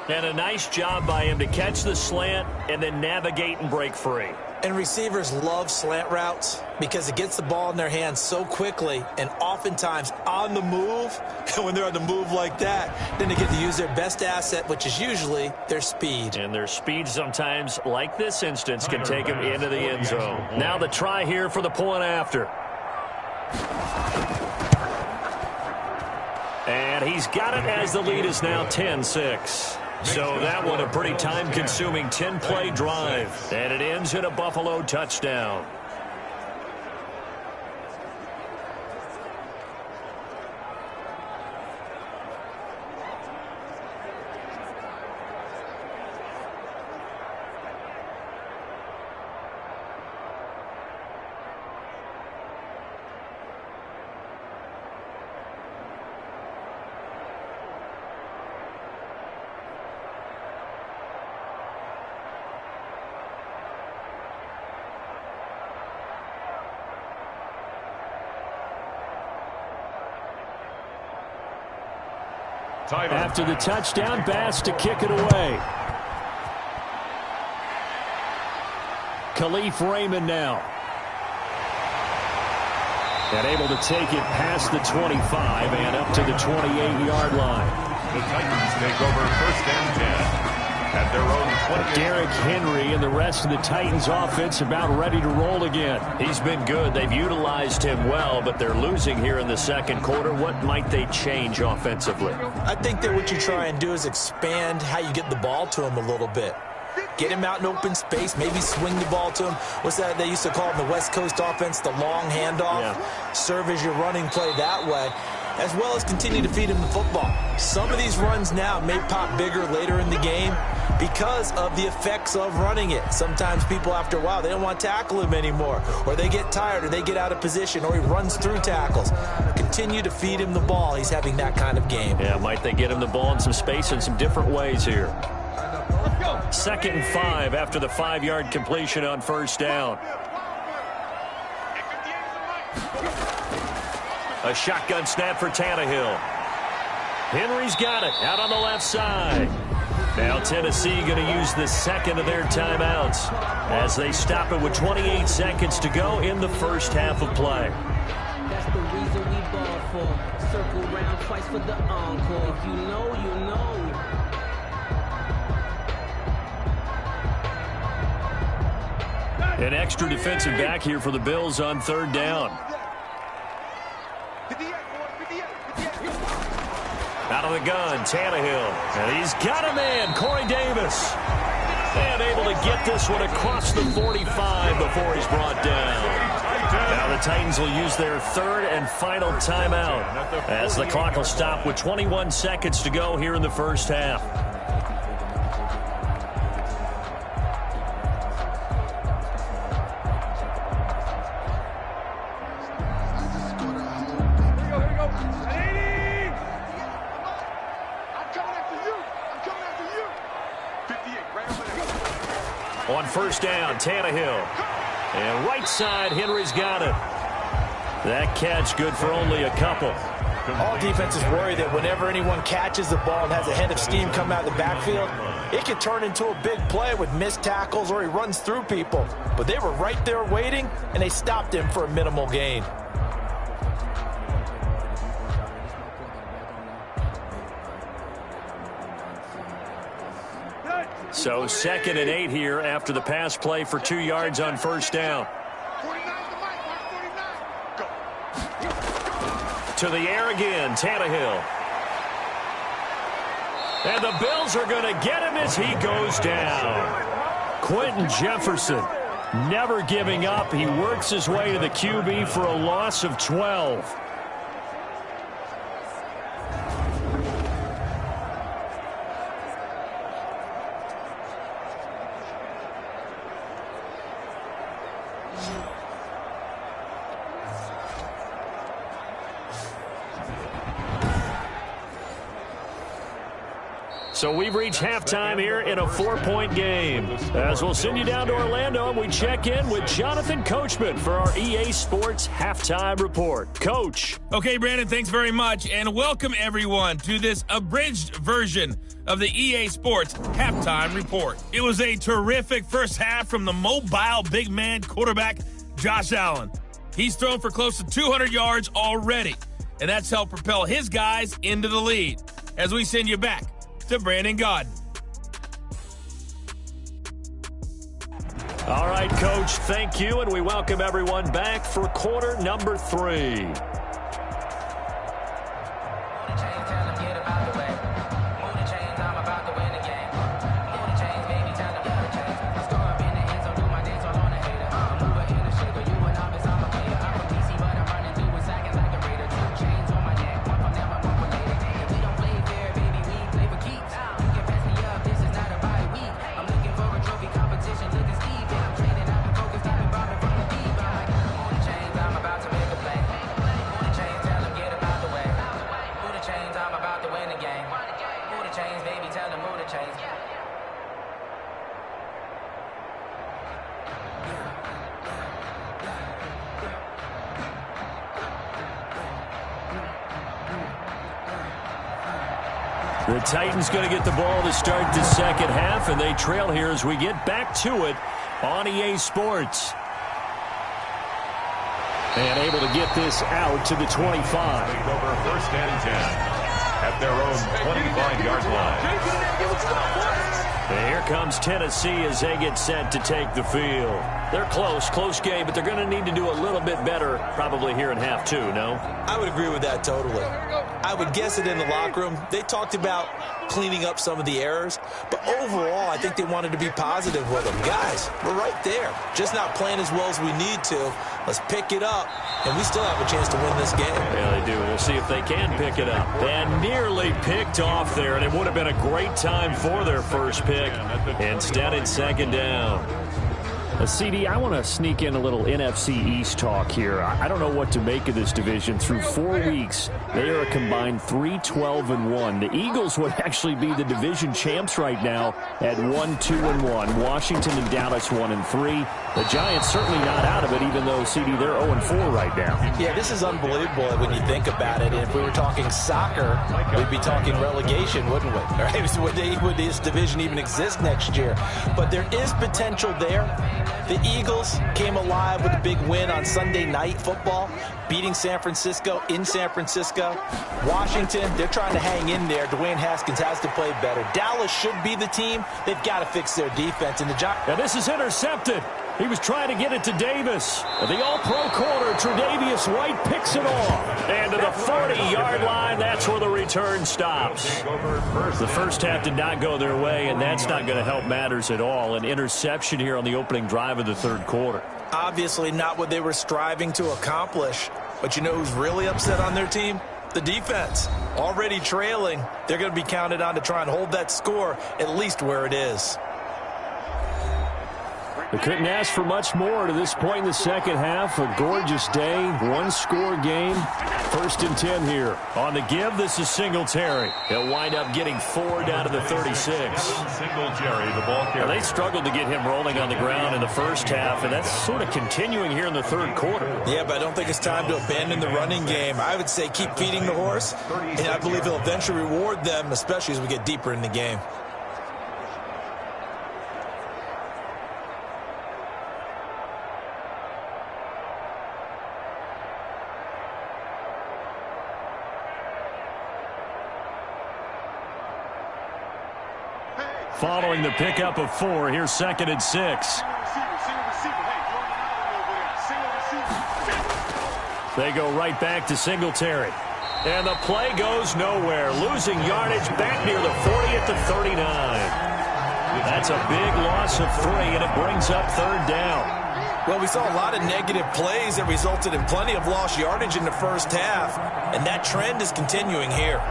And a nice job by him to catch the slant and then navigate and break free. And receivers love slant routes because it gets the ball in their hands so quickly and oftentimes on the move. And when they're on the move like that, then they get to use their best asset, which is usually their speed. And their speed sometimes, like this instance, can take them into the end zone. Now the try here for the point after. And he's got it as the lead is now 10-6. So that one a pretty time-consuming 10-play drive. And it ends in a Buffalo touchdown. After the touchdown, Bass to kick it away. Khalif Raymond now. And able to take it past the 25 and up to the 28-yard line. The Titans take over 1st and 10. at their own 20. Derrick Henry and the rest of the Titans offense about ready to roll again. He's been good. They've utilized him well, but they're losing here in the second quarter. What might they change offensively? I think that what you try and do is expand how you get the ball to him a little bit. Get him out in open space, maybe swing the ball to him. What's that they used to call in the West Coast offense, the long handoff? Yeah. Serve as your running play that way, as well as continue to feed him the football. Some of these runs now may pop bigger later in the game because of the effects of running it. Sometimes people, after a while, they don't want to tackle him anymore, or they get tired, or they get out of position, or he runs through tackles. Continue to feed him the ball. He's having that kind of game. Yeah, might they get him the ball in some space in some different ways here. 2nd and 5 after the 5-yard completion on first down. A shotgun snap for Tannehill. Henry's got it out on the left side. Now Tennessee going to use the second of their timeouts as they stop it with 28 seconds to go in the first half of play. That's the reason we ball for. Circle round twice for the encore. If you know, you know. An extra defensive back here for the Bills on third down. Out of the gun, Tannehill. And he's got a man, Corey Davis. And able to get this one across the 45 before he's brought down. Now the Titans will use their third and final timeout as the clock will stop with 21 seconds to go here in the first half. On first down, Tannehill. And right side, Henry's got it. That catch good for only a couple. All defenses worry that whenever anyone catches the ball and has a head of steam come out of the backfield, it can turn into a big play with missed tackles or he runs through people. But they were right there waiting, and they stopped him for a minimal gain. So 2nd and 8 here after the pass play for 2 yards on first down. To the air again, Tannehill. And the Bills are going to get him as he goes down. Quentin Jefferson never giving up. He works his way to the QB for a loss of 12. So we've reached halftime here in a 4-point game. As we'll send you down to Orlando, and we check in with Jonathan Coachman for our EA Sports Halftime Report. Coach. Okay, Brandon, thanks very much. And welcome, everyone, to this abridged version of the EA Sports Halftime Report. It was a terrific first half from the mobile big man quarterback, Josh Allen. He's thrown for close to 200 yards already, and that's helped propel his guys into the lead. As we send you back to Brandon Gaudin. All right, Coach, thank you, and we welcome everyone back for quarter number 3. The Titans going to get the ball to start the second half, and they trail here as we get back to it on EA Sports. And able to get this out to the 25. Over 1st and 10 at their own 25-yard line. comes Tennessee as they get set to take the field. They're close game, but they're going to need to do a little bit better probably here in half two, no? I would agree with that totally. I would guess it in the locker room. They talked about cleaning up some of the errors, but overall, I think they wanted to be positive with them. Guys, we're right there. Just not playing as well as we need to. Let's pick it up, and we still have a chance to win this game. Yeah, they do. We'll see if they can pick it up. And nearly picked off there, and it would have been a great time for their first pick. Instead, it's second down. CD, I want to sneak in a little NFC East talk here. I don't know what to make of this division. Through 4 weeks, they are a combined 3-12-1. The Eagles would actually be the division champs right now at 1-2-1. Washington and Dallas 1-3. The Giants certainly not out of it, even though, CD, they're 0-4 right now. Yeah, this is unbelievable when you think about it. And if we were talking soccer, we'd be talking relegation, wouldn't we? Right? Would this division even exist next year? But there is potential there. The Eagles came alive with a big win on Sunday Night Football, beating San Francisco in San Francisco. Washington, they're trying to hang in there. Dwayne Haskins has to play better. Dallas should be the team. They've got to fix their defense. And the Giants. Now this is intercepted. He was trying to get it to Davis. The all-pro corner, Tre'Davious White, picks it off. And to the 40-yard line, that's where the return stops. The first half did not go their way, and that's not going to help matters at all. An interception here on the opening drive of the third quarter. Obviously not what they were striving to accomplish. But you know who's really upset on their team? The defense. Already trailing. They're going to be counted on to try and hold that score at least where it is. They couldn't ask for much more to this point in the second half. A gorgeous day, one-score game. 1st and 10 here. On the give, this is Singletary. He'll wind up getting 4 down to the 36. Singletary, the ball carrier. Now, they struggled to get him rolling on the ground in the first half, and that's sort of continuing here in the third quarter. Yeah, but I don't think it's time to abandon the running game. I would say keep feeding the horse, and I believe he'll eventually reward them, especially as we get deeper in the game. Following the pickup of 4, here's 2nd and 6. They go right back to Singletary. And the play goes nowhere. Losing yardage back near the 40 at the 39. That's a big loss of 3, and it brings up 3rd down. Well, we saw a lot of negative plays that resulted in plenty of lost yardage in the first half, and that trend is continuing here.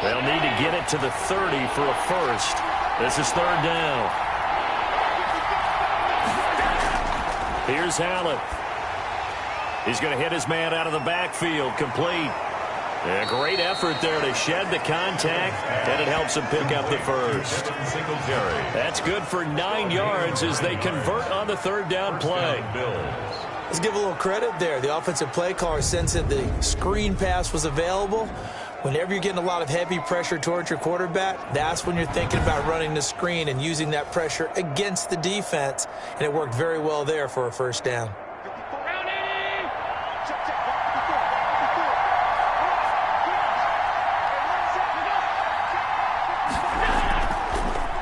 They'll need to get it to the 30 for a first. This is 3rd down. Here's Allen. He's going to hit his man out of the backfield. Complete. A great effort there to shed the contact, and it helps him pick up the first. That's good for 9 yards as they convert on the 3rd down play. Let's give a little credit there. The offensive play caller sensed that the screen pass was available. Whenever you're getting a lot of heavy pressure towards your quarterback, that's when you're thinking about running the screen and using that pressure against the defense. And it worked very well there for a first down.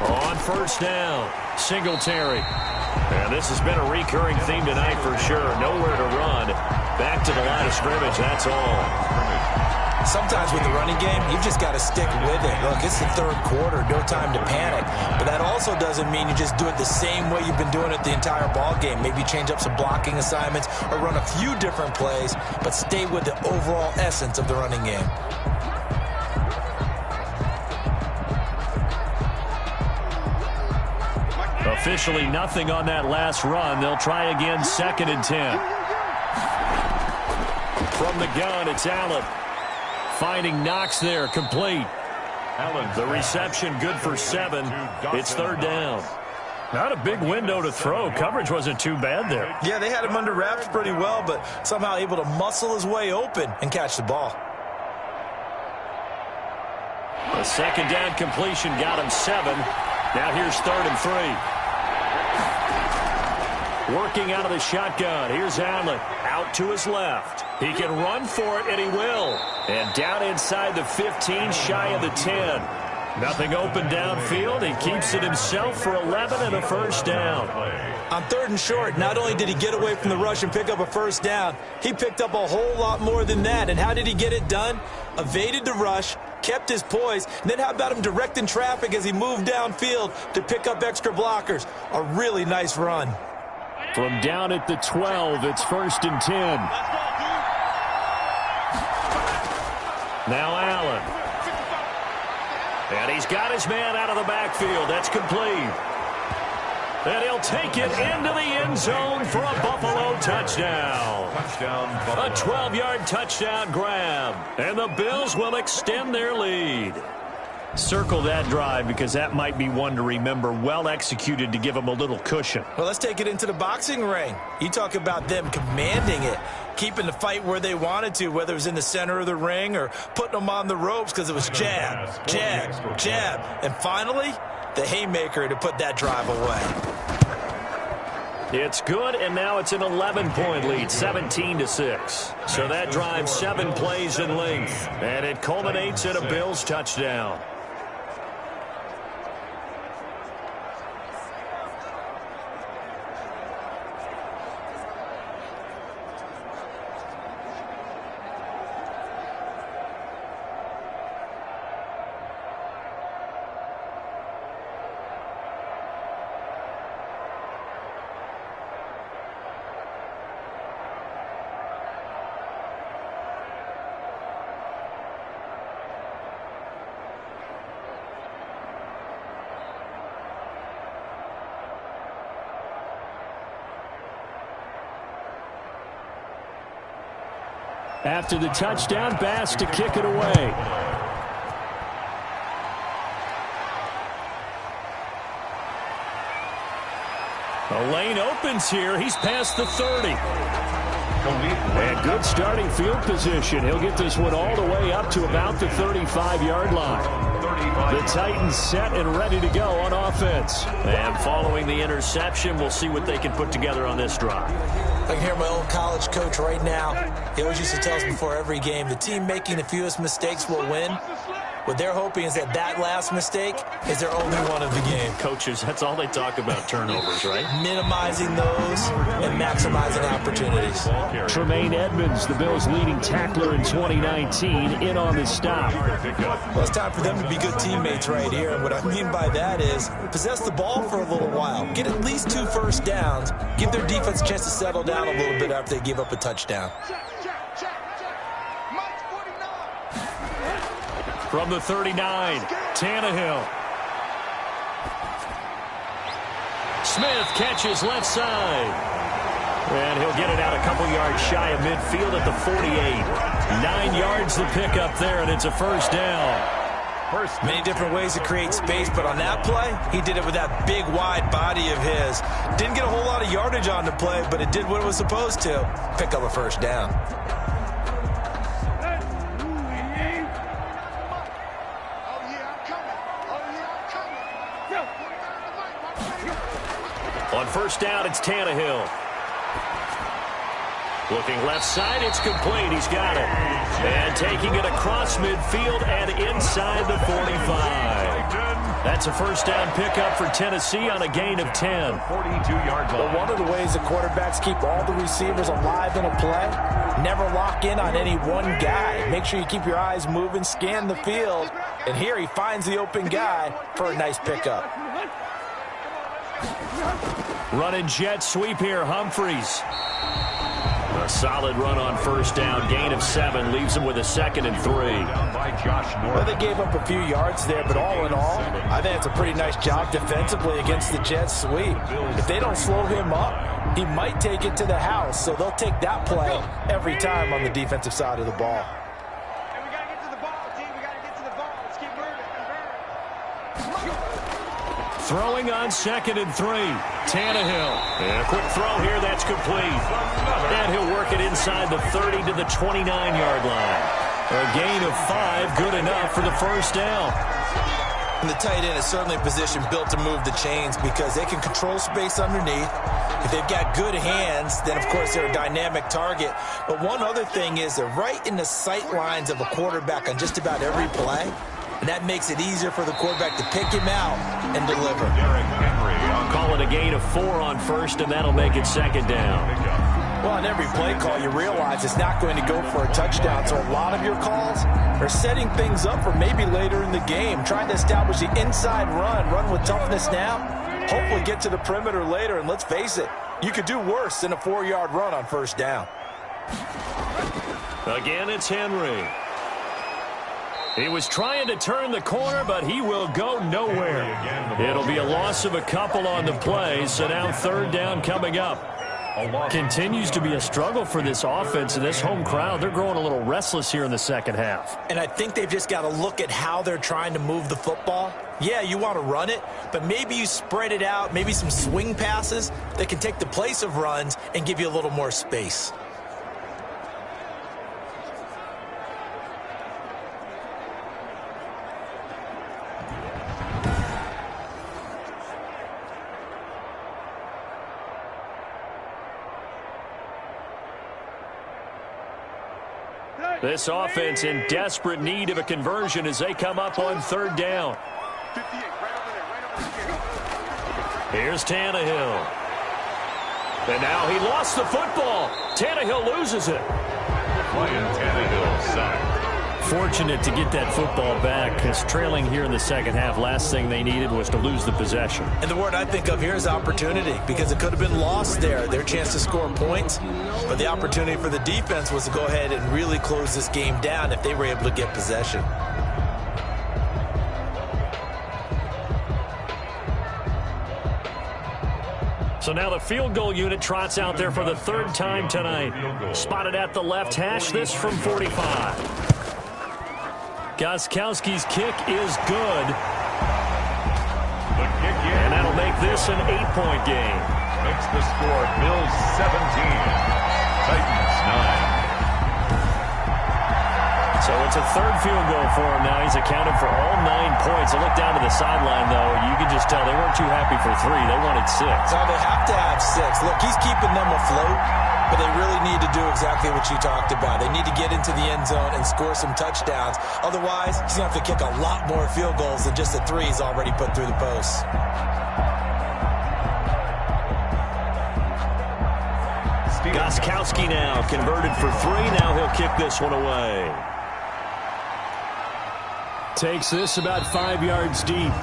On 1st down, Singletary. And this has been a recurring theme tonight for sure. Nowhere to run. Back to the line of scrimmage, that's all. Sometimes with the running game, you've just got to stick with it. Look, it's the 3rd quarter, no time to panic. But that also doesn't mean you just do it the same way you've been doing it the entire ball game. Maybe change up some blocking assignments or run a few different plays, but stay with the overall essence of the running game. Officially nothing on that last run. They'll try again, 2nd and 10. From the gun, it's Allen. Finding Knox there, complete. The reception good for 7. It's 3rd down. Not a big window to throw. Coverage wasn't too bad there. Yeah, they had him under wraps pretty well, but somehow able to muscle his way open and catch the ball. A second down completion got him 7. Now here's 3rd and 3. Working out of the shotgun. Here's Allen. Out to his left. He can run for it, and he will. And down inside the 15, shy of the 10. Nothing open downfield. He keeps it himself for 11 and a first down. On 3rd and short, not only did he get away from the rush and pick up a first down, he picked up a whole lot more than that. And how did he get it done? Evaded the rush, kept his poise, and then how about him directing traffic as he moved downfield to pick up extra blockers? A really nice run. From down at the 12, it's 1st and 10. Now Allen. And he's got his man out of the backfield. That's complete. And he'll take it into the end zone for a Buffalo touchdown. A 12-yard touchdown grab. And the Bills will extend their lead. Circle that drive because that might be one to remember. Well executed to give them a little cushion. Well, let's take it into the boxing ring. You talk about them commanding it, keeping the fight where they wanted to, whether it was in the center of the ring or putting them on the ropes because it was jab, jab, jab. And finally, the haymaker to put that drive away. It's good, and now it's an 11-point lead, 17-6. So that drive 7 plays in length, and it culminates in a Bills touchdown. After the touchdown, Bass to kick it away. The lane opens here. He's past the 30. And good starting field position. He'll get this one all the way up to about the 35-yard line. The Titans set and ready to go on offense. And following the interception, we'll see what they can put together on this drive. I can hear my old college coach right now. He always used to tell us before every game, the team making the fewest mistakes will win. What they're hoping is that that last mistake is their only one of the game. Coaches, that's all they talk about, turnovers, right? Minimizing those and maximizing opportunities. Tremaine Edmonds, the Bills' leading tackler in 2019, in on the stop. Well, it's time for them to be good teammates right here. And what I mean by that is possess the ball for a little while. Get at least 2 first downs. Give their defense a chance to settle down a little bit after they give up a touchdown. From the 39, Tannehill. Smith catches left side. And he'll get it out a couple yards shy of midfield at the 48. 9 yards to pick up there, and it's a first down. Many different ways to create space, but on that play, he did it with that big, wide body of his. Didn't get a whole lot of yardage on the play, but it did what it was supposed to. Pick up a first down. On first down, it's Tannehill. Looking left side, it's complete. He's got it. And taking it across midfield and inside the 45. That's a first down pickup for Tennessee on a gain of 10. 42-yard line. Well, one of the ways the quarterbacks keep all the receivers alive in a play, never lock in on any one guy. Make sure you keep your eyes moving, scan the field. And here he finds the open guy for a nice pickup. Running jet sweep here, Humphreys. A solid run on first down. Gain of 7 leaves him with a 2nd and 3. Well, they gave up a few yards there, but all in all, I think it's a pretty nice job defensively against the jet sweep. If they don't slow him up, he might take it to the house, so they'll take that play every time on the defensive side of the ball. And we got to get to the ball, team. We got to get to the ball. Let's keep moving. throwing on 2nd and 3. Tannehill. And a quick throw here. That's complete. And he'll work it inside the 30 to the 29-yard line. A gain of 5, good enough for the first down. And the tight end is certainly a position built to move the chains because they can control space underneath. If they've got good hands, then, of course, they're a dynamic target. But one other thing is they're right in the sight lines of a quarterback on just about every play. And that makes it easier for the quarterback to pick him out and deliver. Call it a gain of 4 on first, and that'll make it 2nd down. Well, on every play call, you realize it's not going to go for a touchdown. So a lot of your calls are setting things up for maybe later in the game, trying to establish the inside run with toughness now, hopefully get to the perimeter later. And let's face it, you could do worse than a 4-yard run on first down. Again, it's Henry. He was trying to turn the corner, but he will go nowhere. It'll be a loss of a couple on the play, so now 3rd down coming up. Continues to be a struggle for this offense and this home crowd. They're growing a little restless here in the second half. And I think they've just got to look at how they're trying to move the football. Yeah, you want to run it, but maybe you spread it out, maybe some swing passes that can take the place of runs and give you a little more space. This offense in desperate need of a conversion as they come up on 3rd down. Here's Tannehill. And now he lost the football. Tannehill loses it. Ryan Tannehill sacked. Fortunate to get that football back because trailing here in the second half, last thing they needed was to lose the possession. And the word I think of here is opportunity because it could have been lost there, their chance to score points. But the opportunity for the defense was to go ahead and really close this game down if they were able to get possession. So now the field goal unit trots out there for the 3rd time tonight. Spotted at the left hash, this from 45. Gostkowski's kick is good. And that'll make this an 8-point game. Makes the score Bills 17, Titans 9. So it's a 3rd field goal for him now. He's accounted for all 9 points. I look down to the sideline, though. You can just tell they weren't too happy for 3. They wanted 6. So they have to have 6. Look, he's keeping them afloat, but they really need to do exactly what you talked about. They need to get into the end zone and score some touchdowns. Otherwise, he's going to have to kick a lot more field goals than just the 3 he's already put through the posts. Gostkowski now converted for 3. Now he'll kick this one away. Takes this about 5 yards deep.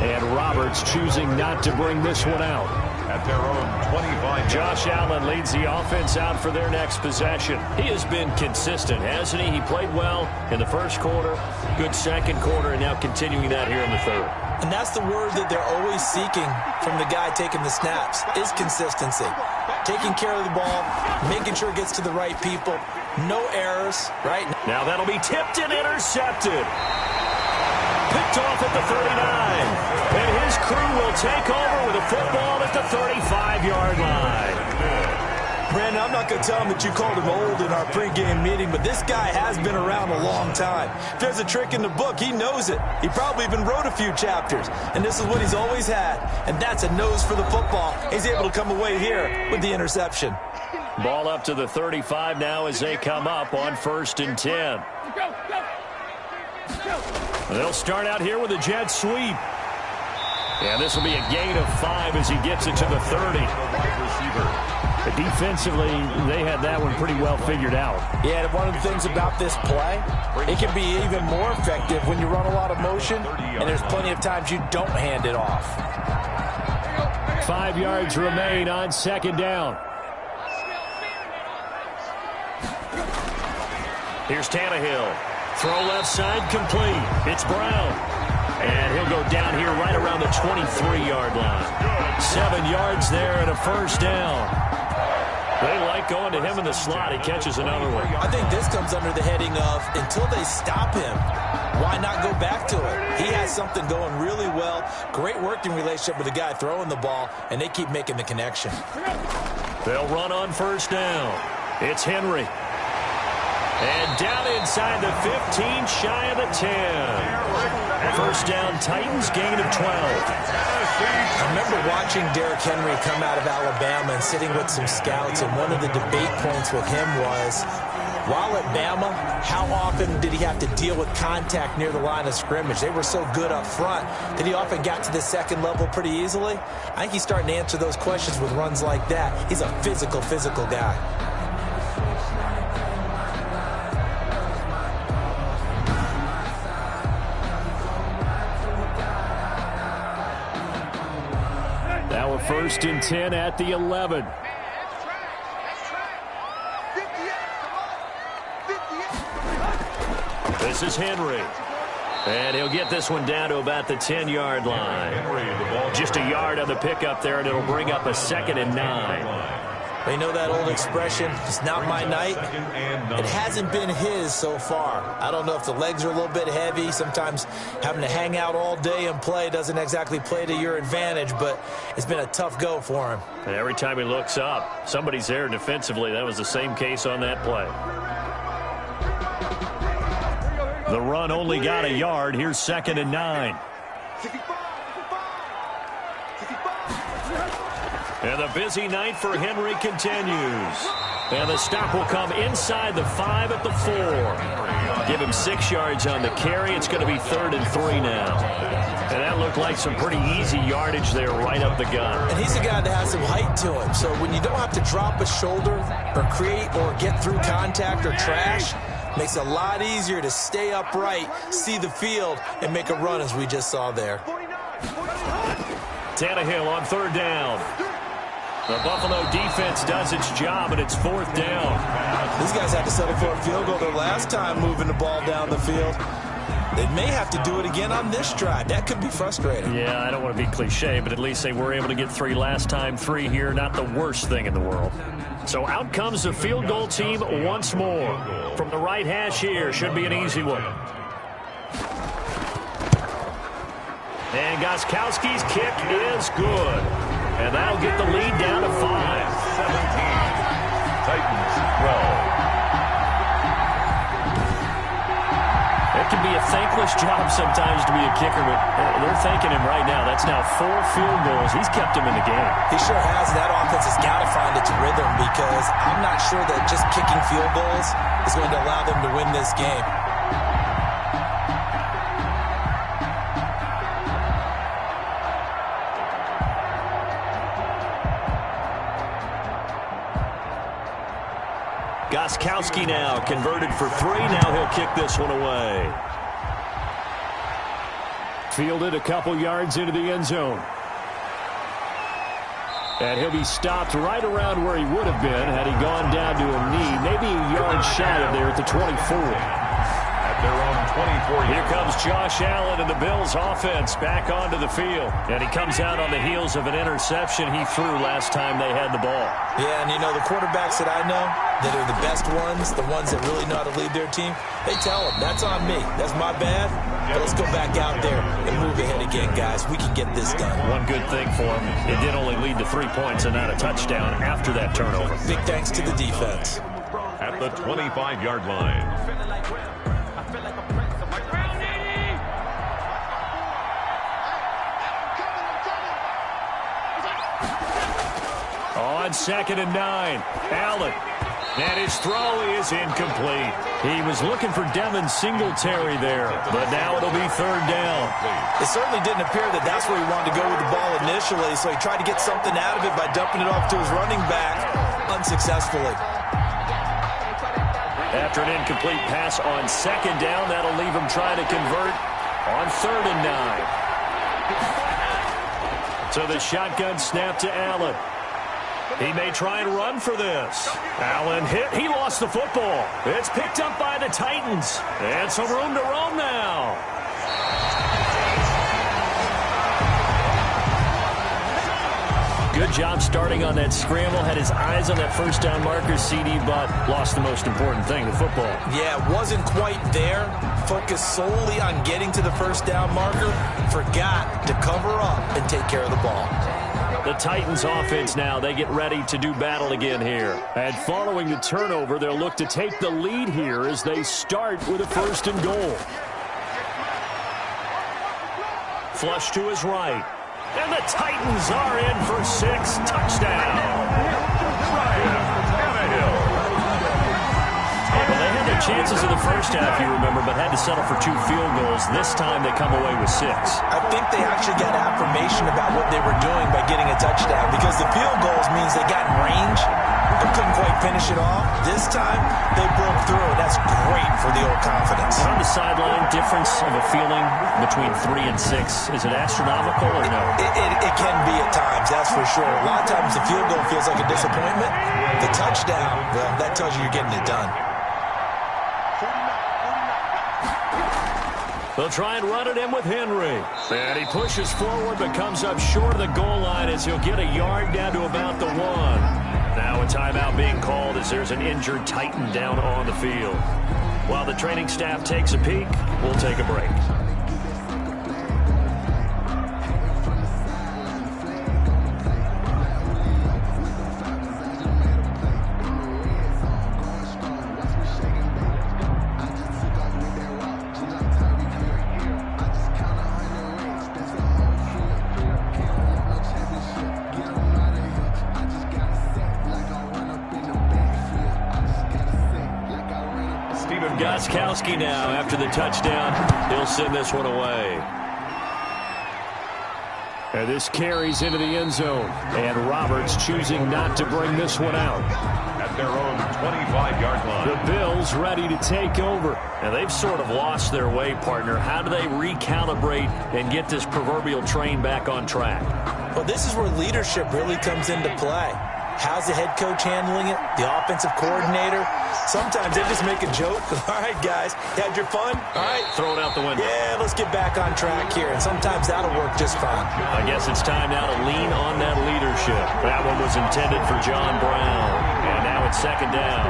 And Roberts choosing not to bring this one out. At their own 25. Josh Allen leads the offense out for their next possession. He has been consistent, hasn't he? He played well in the first quarter, good second quarter, and now continuing that here in the 3rd. And that's the word that they're always seeking from the guy taking the snaps, is consistency. Taking care of the ball, making sure it gets to the right people, no errors, right? Now that'll be tipped and intercepted. Picked off at the 39. And his crew will take over with a football at the 35-yard line. Brandon, I'm not going to tell him that you called him old in our pregame meeting, but this guy has been around a long time. If there's a trick in the book, he knows it. He probably even wrote a few chapters, and this is what he's always had, and that's a nose for the football. He's able to come away here with the interception. Ball up to the 35 now as they come up on 1st and 10. They'll start out here with a jet sweep. And this will be a gain of 5 as he gets it to the 30. But defensively, they had that one pretty well figured out. Yeah, and one of the things about this play, it can be even more effective when you run a lot of motion, and there's plenty of times you don't hand it off. 5 yards remain on 2nd down. Here's Tannehill. Throw left side complete. It's Brown. And he'll go down here right around the 23-yard line. 7 yards there and a first down. They like going to him in the slot. He catches another one. I think this comes under the heading of until they stop him, why not go back to it? He has something going really well. Great working relationship with the guy throwing the ball, and they keep making the connection. They'll run on first down. It's Henry. And down inside the 15, shy of the 10. First down, Titans, gain of 12. I remember watching Derrick Henry come out of Alabama and sitting with some scouts, and one of the debate points with him was, while at Bama, how often did he have to deal with contact near the line of scrimmage? They were so good up front that he often got to the second level pretty easily. I think he's starting to answer those questions with runs like that. He's a physical guy. Now a 1st and 10 at the 11. This is Henry. And he'll get this one down to about the 10-yard line. Just a yard on the pickup there, and it'll bring up a 2nd and 9. They know that old expression, it's not my night. It hasn't been his so far. I don't know if the legs are a little bit heavy. Sometimes having to hang out all day and play doesn't exactly play to your advantage, but it's been a tough go for him. And every time he looks up, somebody's there defensively. That was the same case on that play. The run only got a yard. Here's 2nd and 9. And the busy night for Henry continues. And the stop will come inside the 5 at the 4. Give him 6 yards on the carry. It's going to be 3rd and 3 now. And that looked like some pretty easy yardage there right up the gut. And he's a guy that has some height to him. So when you don't have to drop a shoulder or create or get through contact or trash, makes it a lot easier to stay upright, see the field, and make a run as we just saw there. Tannehill on 3rd down. The Buffalo defense does its job, and it's 4th down. These guys had to settle for a field goal their last time moving the ball down the field. They may have to do it again on this drive. That could be frustrating. Yeah, I don't want to be cliche, but at least they were able to get 3 last time. 3 here, not the worst thing in the world. So out comes the field goal team once more. From the right hash here, should be an easy one. And Gostkowski's kick is good. And that'll get the lead down to 5. 17. Titans 12. It can be a thankless job sometimes to be a kicker, but they're thanking him right now. That's now 4 field goals. He's kept him in the game. He sure has. That offense has got to find its rhythm because I'm not sure that just kicking field goals is going to allow them to win this game. Gostkowski now converted for 3. Now he'll kick this one away. Fielded a couple yards into the end zone. And he'll be stopped right around where he would have been had he gone down to a knee. Maybe a yard shy of there at the 24. Their own 24. Here comes Josh Allen and the Bills offense back onto the field. And he comes out on the heels of an interception he threw last time they had the ball. Yeah, and you know, the quarterbacks that I know that are the best ones, the ones that really know how to lead their team, they tell them, that's on me. That's my bad. But let's go back out there and move ahead again, guys. We can get this done. One good thing for him, it did only lead to 3 points and not a touchdown after that turnover. Big thanks to the defense. At the 25-yard line. On 2nd and 9, Allen. And his throw is incomplete. He was looking for Devin Singletary there, but now it'll be 3rd down. It certainly didn't appear that that's where he wanted to go with the ball initially, so he tried to get something out of it by dumping it off to his running back unsuccessfully. After an incomplete pass on 2nd down, that'll leave him trying to convert on 3rd and 9. So the shotgun snap to Allen. He may try and run for this. Allen hit. He lost the football. It's picked up by the Titans. And some room to roam now. Good hard job starting on that scramble. Had his eyes on that first down marker, CD, but lost the most important thing, the football. Yeah, wasn't quite there. Focused solely on getting to the first down marker. Forgot to cover up and take care of the ball. The Titans offense now, they get ready to do battle again here. And following the turnover, they'll look to take the lead here as they start with a 1st and goal. Flush to his right. And the Titans are in for 6. Touchdown. Ryan Tannehill. Well, they had their chances in the first half, you remember, but had to settle for 2 field goals. This time they come away with 6. I think they actually got affirmation about what they were doing by getting a touchdown, because the field goals means they got in range but couldn't quite finish it off. This time they broke through, and that's great for the old confidence. On the sideline, difference of a feeling between 3 and 6. Is it astronomical or no? It can be at times, that's for sure. A lot of times the field goal feels like a disappointment. The touchdown, well, that tells you you're getting it done. They'll try and run it in with Henry. And he pushes forward but comes up short of the goal line as he'll get a yard down to about the 1. Now a timeout being called as there's an injured Titan down on the field. While the training staff takes a peek, we'll take a break. Gostkowski now after the touchdown. He'll send this one away. And this carries into the end zone. And Roberts choosing not to bring this one out. At their own 25-yard line. The Bills ready to take over. And they've sort of lost their way, partner. How do they recalibrate and get this proverbial train back on track? Well, this is where leadership really comes into play. How's the head coach handling it? The offensive coordinator? Sometimes they just make a joke. All right, guys, you had your fun? All right. Throw it out the window. Yeah, let's get back on track here. And sometimes that'll work just fine. I guess it's time now to lean on that leadership. That one was intended for John Brown. And now it's 2nd down.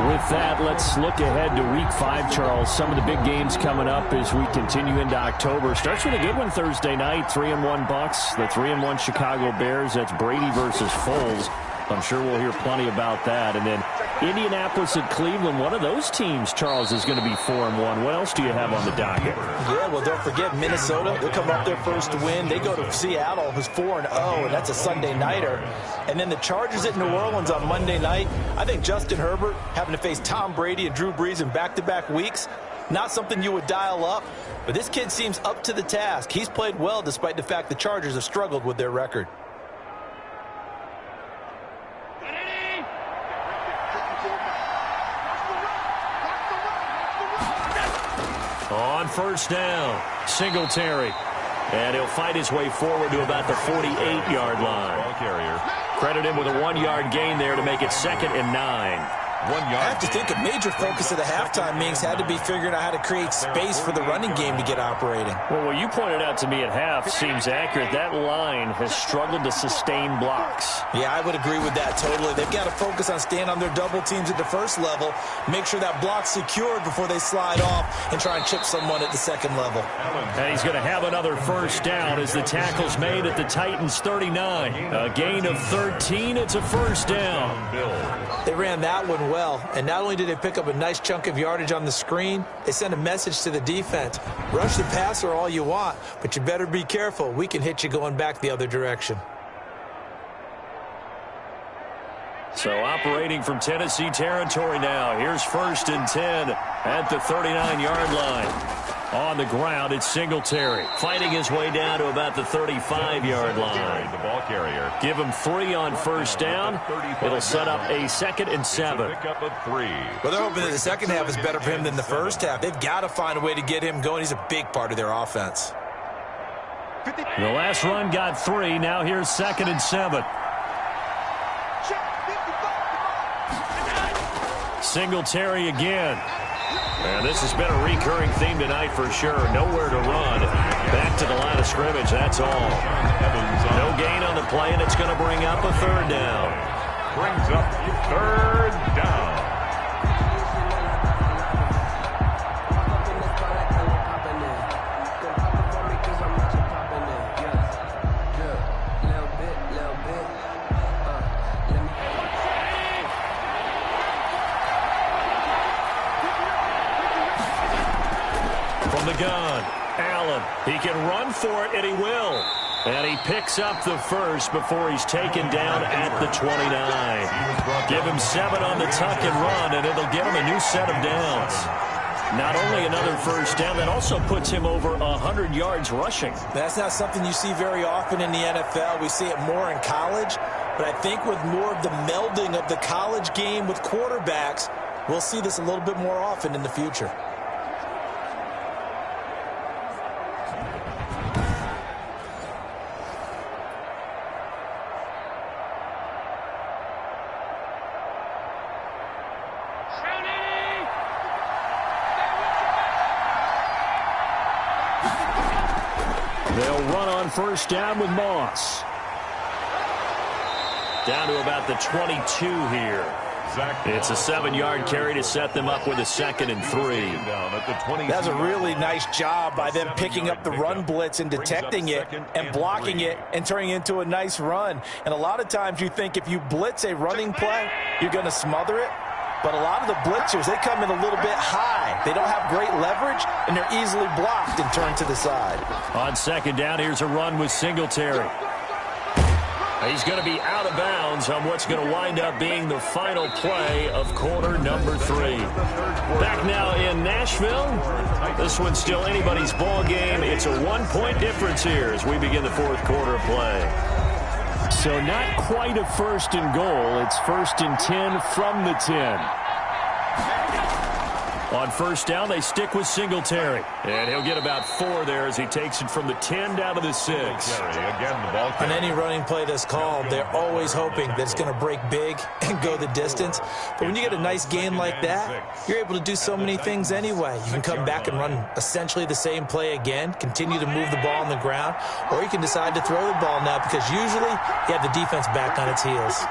With that, let's look ahead to Week 5, Charles. Some of the big games coming up as we continue into October. Starts with a good one Thursday night, 3-1 Bucks. The 3-1 Chicago Bears. That's Brady versus Foles. I'm sure we'll hear plenty about that. And then Indianapolis at Cleveland. One of those teams, Charles, is going to be 4-1. What else do you have on the docket? Yeah, well, don't forget Minnesota. They'll come up their first win. They go to Seattle, who's 4-0, and that's a Sunday nighter. And then the Chargers at New Orleans on Monday night. I think Justin Herbert having to face Tom Brady and Drew Brees in back-to-back weeks, not something you would dial up. But this kid seems up to the task. He's played well despite the fact the Chargers have struggled with their record. On 1st down, Singletary. And he'll fight his way forward to about the 48-yard line. Credit him with a 1-yard gain there to make it 2nd and 9. 1 yard. I have to think a major focus of the halftime meetings had to be figuring out how to create space for the running game to get operating. Well, what you pointed out to me at half seems accurate. That line has struggled to sustain blocks. Yeah, I would agree with that totally. They've got to focus on staying on their double teams at the first level, make sure that block's secured before they slide off and try and chip someone at the second level. And he's going to have another 1st down as the tackle's made at the Titans 39. A gain of 13. It's a 1st down. They ran that one well, and not only did they pick up a nice chunk of yardage on the screen, they sent a message to the defense. Rush the passer all you want, but you better be careful. We can hit you going back the other direction. So operating from Tennessee territory now. Here's 1st and 10 at the 39-yard line. On the ground, it's Singletary fighting his way down to about the 35-yard line. The ball carrier. Give him 3 on 1st down. It'll set up a 2nd and 7. Pick up a 3. Well, they're hoping that the second half is better for him than the first half. They've got to find a way to get him going. He's a big part of their offense. The last run got 3. Now here's 2nd and 7. Singletary again. And this has been a recurring theme tonight for sure. Nowhere to run. Back to the line of scrimmage, that's all. No gain on the play, and it's going to bring up a third down. Brings up third down. From the gun, Allen. He can run for it, and he will. And he picks up the first before he's taken down at the 29. Give him 7 on the tuck and run, and it'll get him a new set of downs. Not only another first down, that also puts him over 100 yards rushing. That's not something you see very often in the NFL. We see it more in college. But I think with more of the melding of the college game with quarterbacks, we'll see this a little bit more often in the future. They'll run on first down with Moss. Down to about the 22 here. It's a 7-yard carry to set them up with a 2nd and 3. That's a really nice job by them picking up the run blitz and detecting it and blocking it and turning it into a nice run. And a lot of times you think if you blitz a running play, you're going to smother it. But a lot of the blitzers, they come in a little bit high. They don't have great leverage, and they're easily blocked and turned to the side. On second down, here's a run with Singletary. He's going to be out of bounds on what's going to wind up being the final play of quarter number 3. Back now in Nashville. This one's still anybody's ball game. It's a 1-point difference here as we begin the fourth quarter of play. So not quite a 1st and goal. It's 1st and 10 from the 10. On first down, they stick with Singletary. And he'll get about 4 there as he takes it from the 10 down to the 6. On any running play that's called, they're always hoping that it's going to break big and go the distance. But when you get a nice gain like that, you're able to do so many things anyway. You can come back and run essentially the same play again, continue to move the ball on the ground, or you can decide to throw the ball now because usually you have the defense back on its heels.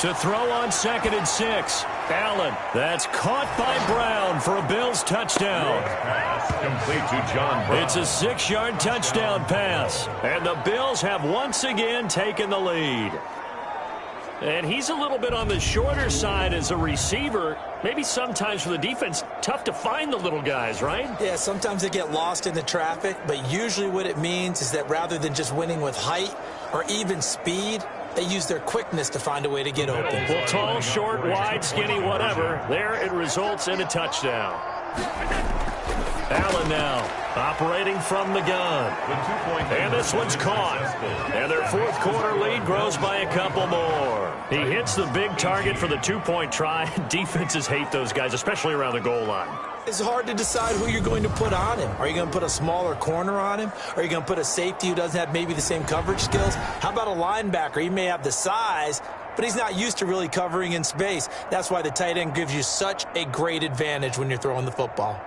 To throw on 2nd and 6. Allen, that's caught by Brown for a Bills touchdown. Complete to John Brown. It's a 6-yard touchdown pass. And the Bills have once again taken the lead. And he's a little bit on the shorter side as a receiver. Maybe sometimes for the defense, tough to find the little guys, right? Yeah, sometimes they get lost in the traffic, but usually what it means is that rather than just winning with height or even speed, they use their quickness to find a way to get open. Well, tall, short, wide, skinny, whatever. There it results in a touchdown. Allen now operating from the gun. And this one's caught. And their fourth quarter lead grows by a couple more. He hits the big target for the 2-point try. Defenses hate those guys, especially around the goal line. It's hard to decide who you're going to put on him. Are you going to put a smaller corner on him? Are you going to put a safety who doesn't have maybe the same coverage skills? How about a linebacker? He may have the size, but he's not used to really covering in space. That's why the tight end gives you such a great advantage when you're throwing the football.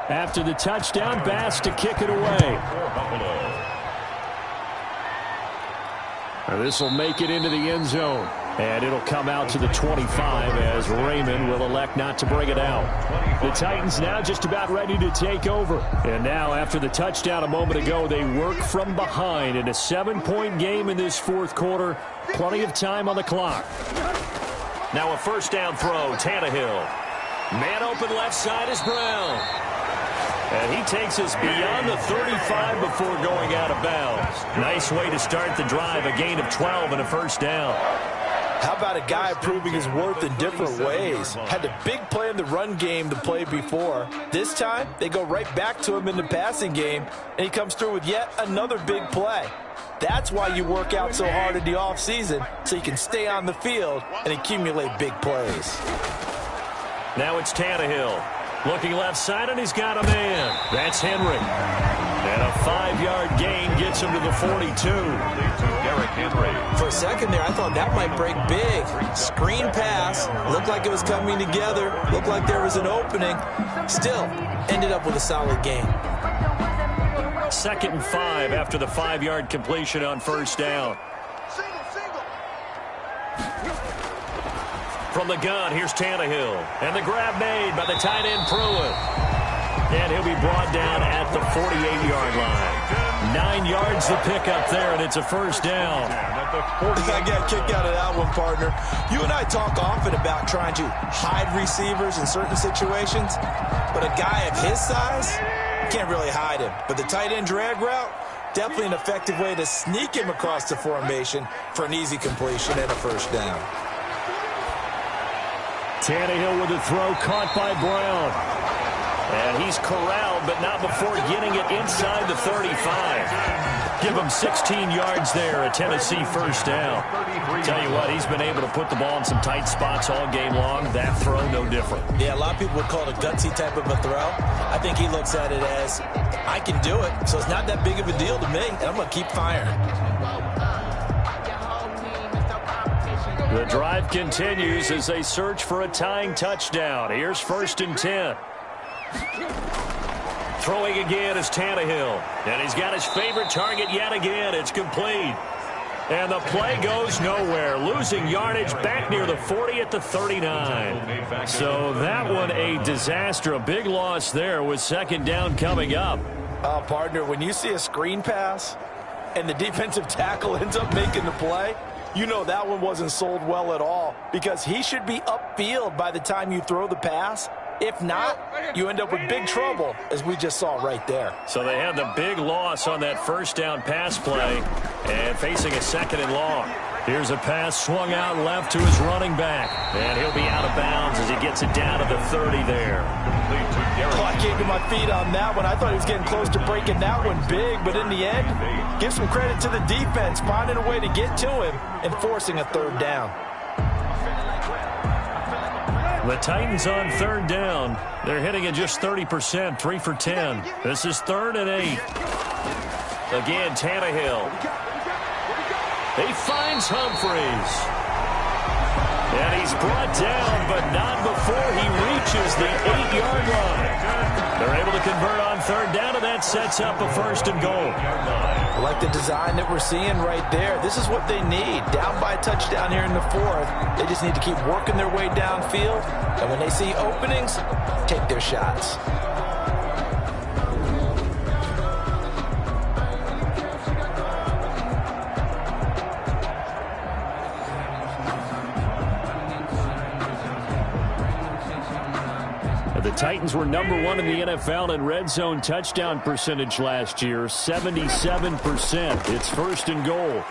After the touchdown, Bass to kick it away. This will make it into the end zone. And it'll come out to the 25 as Raymond will elect not to bring it out. The Titans now just about ready to take over. And now after the touchdown a moment ago, they work from behind in a 7-point game in this fourth quarter. Plenty of time on the clock. Now a first down throw, Tannehill. Man open left side is Brown. And he takes us beyond the 35 before going out of bounds. Nice way to start the drive, a gain of 12 and a first down. How about a guy proving his worth in different ways? Had a big play in the run game the play before. This time, they go right back to him in the passing game, and he comes through with yet another big play. That's why you work out so hard in the offseason, so you can stay on the field and accumulate big plays. Now it's Tannehill. Looking left side, and he's got a man. That's Henry. And a 5-yard gain gets him to the 42. Derrick Henry. For a second there, I thought that might break big. Screen pass. Looked like it was coming together. Looked like there was an opening. Still, ended up with a solid gain. 2nd and 5 after the 5-yard completion on first down. From the gun, here's Tannehill. And the grab made by the tight end Pruitt. And he'll be brought down at the 48-yard line. 9 yards to pick up there, and it's a first down. I got kicked out of that one, partner. You and I talk often about trying to hide receivers in certain situations, but a guy of his size, you can't really hide him. But the tight end drag route, definitely an effective way to sneak him across the formation for an easy completion and a first down. Tannehill with a throw caught by Brown. And he's corralled, but not before getting it inside the 35. Give him 16 yards there, a Tennessee first down. Tell you what, he's been able to put the ball in some tight spots all game long. That throw, no different. Yeah, a lot of people would call it a gutsy type of a throw. I think he looks at it as, I can do it, so it's not that big of a deal to me, and I'm going to keep firing. The drive continues as they search for a tying touchdown. Here's 1st and 10. Throwing again is Tannehill. And he's got his favorite target yet again. It's complete. And the play goes nowhere. Losing yardage back near the 40 at the 39. So that one a disaster. A big loss there with 2nd down coming up. Partner, when you see a screen pass and the defensive tackle ends up making the play, you know that one wasn't sold well at all, because he should be upfield by the time you throw the pass. If not, you end up with big trouble, as we just saw right there. So they had the big loss on that first down pass play and facing a 2nd and long. Here's a pass swung out left to his running back. And he'll be out of bounds as he gets it down to the 30 there. Oh, I can't get my feet on that one. I thought he was getting close to breaking that one big, but in the end, give some credit to the defense, finding a way to get to him and forcing a 3rd down. The Titans on 3rd down. They're hitting at just 30%, 3 for 10. This is 3rd and 8. Again, Tannehill. He finds Humphries. And he's brought down, but not before he reaches the 8-yard line. They're able to convert on 3rd down, and that sets up a 1st and goal. I like the design that we're seeing right there. This is what they need. Down by a touchdown here in the 4th. They just need to keep working their way downfield. And when they see openings, take their shots. The Titans were number 1 in the NFL in red zone touchdown percentage last year, 77%. It's 1st and goal.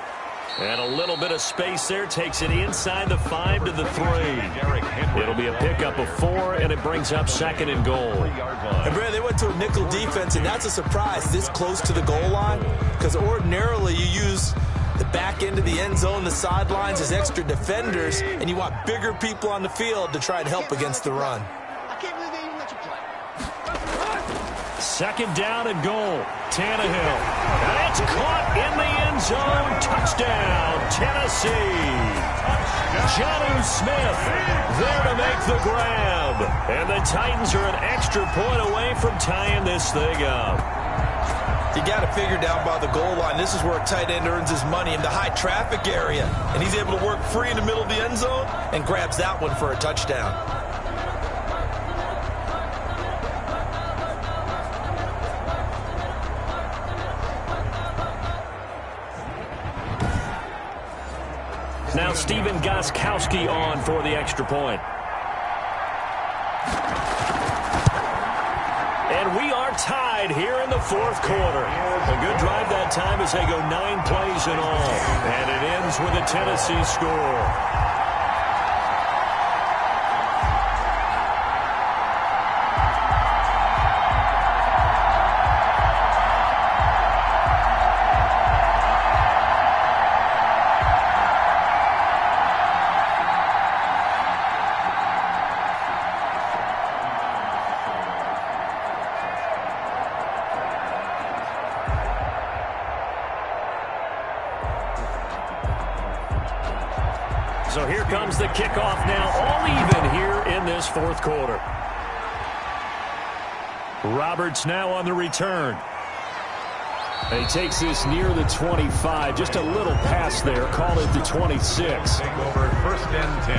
And a little bit of space there takes it inside the 5 to the 3. It'll be a pickup of 4, and it brings up 2nd and goal. And Brad, they went to a nickel defense, and that's a surprise this close to the goal line, because ordinarily you use the back end of the end zone, the sidelines as extra defenders, and you want bigger people on the field to try and help against the run. 2nd down and goal. Tannehill. That's caught in the end zone. Touchdown, Tennessee. Jonnu Smith there to make the grab. And the Titans are an extra point away from tying this thing up. You got to figure down by the goal line, this is where a tight end earns his money, in the high traffic area. And he's able to work free in the middle of the end zone and grabs that one for a touchdown. Now Stephen Gostkowski on for the extra point. And we are tied here in the 4th quarter. A good drive that time as they go 9 plays in all. And it ends with a Tennessee score. here comes the kickoff now, all even here in this fourth quarter. Roberts now on the return. And he takes this near the 25. Just a little pass there. Call it the 26. Take over first and 10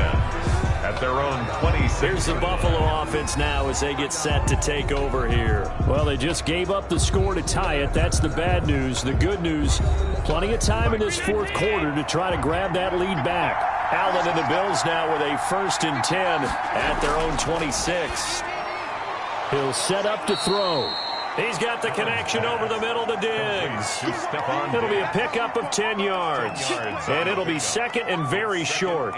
at their own 26. Here's the Buffalo offense now as they get set to take over here. Well, they just gave up the score to tie it. That's the bad news. The good news, plenty of time in this fourth quarter to try to grab that lead back. Allen and the Bills now with a 1st and 10 at their own 26. He'll set up to throw. He's got the connection over the middle to Diggs. It'll be a pickup of 10 yards. And it'll be second and very short.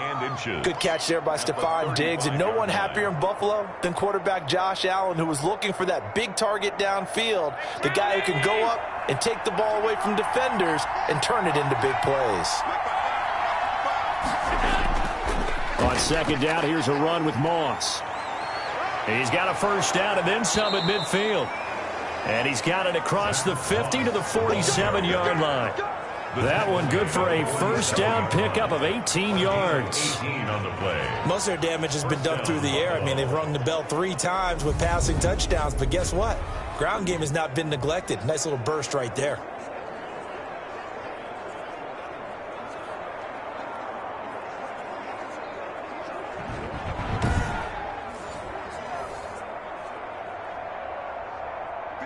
Good catch there by Stephon Diggs. And no one happier in Buffalo than quarterback Josh Allen, who was looking for that big target downfield. The guy who can go up and take the ball away from defenders and turn it into big plays. On second down, here's a run with Moss. He's got a first down and then some at midfield. And he's got it across the 50 to the 47-yard line. That one good for a first down pickup of 18 yards. 18 on the play. Most of their damage has been done through the air. I mean, they've rung the bell 3 times with passing touchdowns. But guess what? Ground game has not been neglected. Nice little burst right there.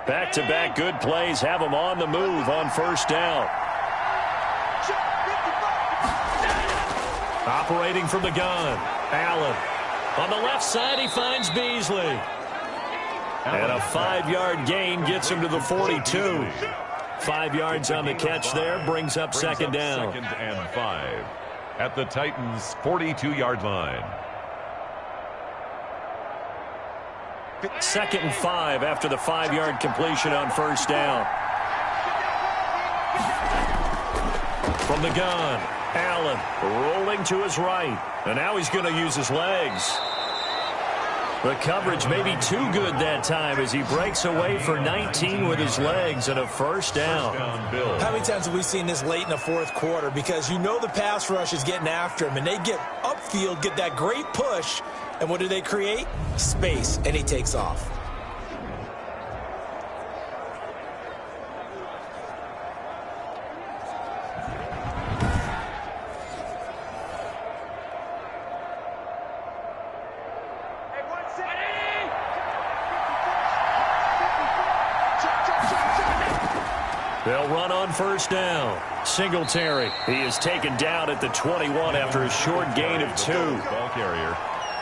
Back-to-back good plays have them on the move on first down. Operating from the gun, Allen. On the left side, he finds Beasley. And a 5-yard gain gets him to the 42. 5 yards on the catch there, brings up second down. 2nd and 5 at the Titans' 42-yard line. 2nd and 5 after the 5-yard completion on first down. From the gun, Allen rolling to his right. And now he's going to use his legs. The coverage may be too good that time as he breaks away for 19 with his legs and a first down. How many times have we seen this late in the fourth quarter? Because you know the pass rush is getting after him, and they get upfield, get that great push. And what do they create? Space, and he takes off. They'll run on first down. Singletary. He is taken down at the 21 after a short gain of 2. Ball carrier.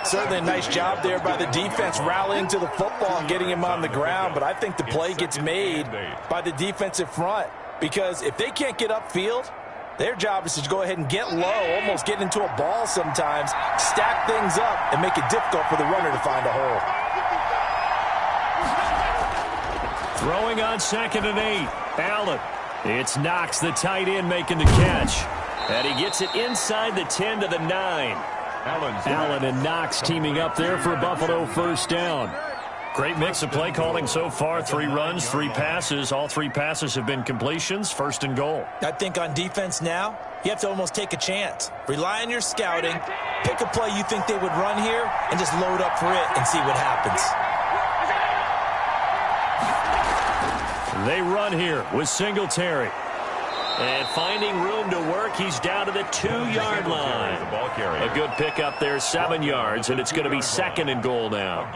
Certainly a nice job there by the defense rallying to the football and getting him on the ground. But I think the play gets made by the defensive front. Because if they can't get upfield, their job is to go ahead and get low, almost get into a ball sometimes, stack things up, and make it difficult for the runner to find a hole. Throwing on 2nd and 8. Allen. It's Knox, the tight end, making the catch. And he gets it inside the 10 to the 9. Allen and Knox teaming up there for a Buffalo first down. Great mix of play calling so far. 3 runs, 3 passes. All 3 passes have been completions. 1st and goal. I think on defense now, you have to almost take a chance. Rely on your scouting. Pick a play you think they would run here and just load up for it and see what happens. They run here with Singletary. And finding room to work, he's down to the 2-yard line. A good pickup there, 7 yards, and it's going to be 2nd and goal now.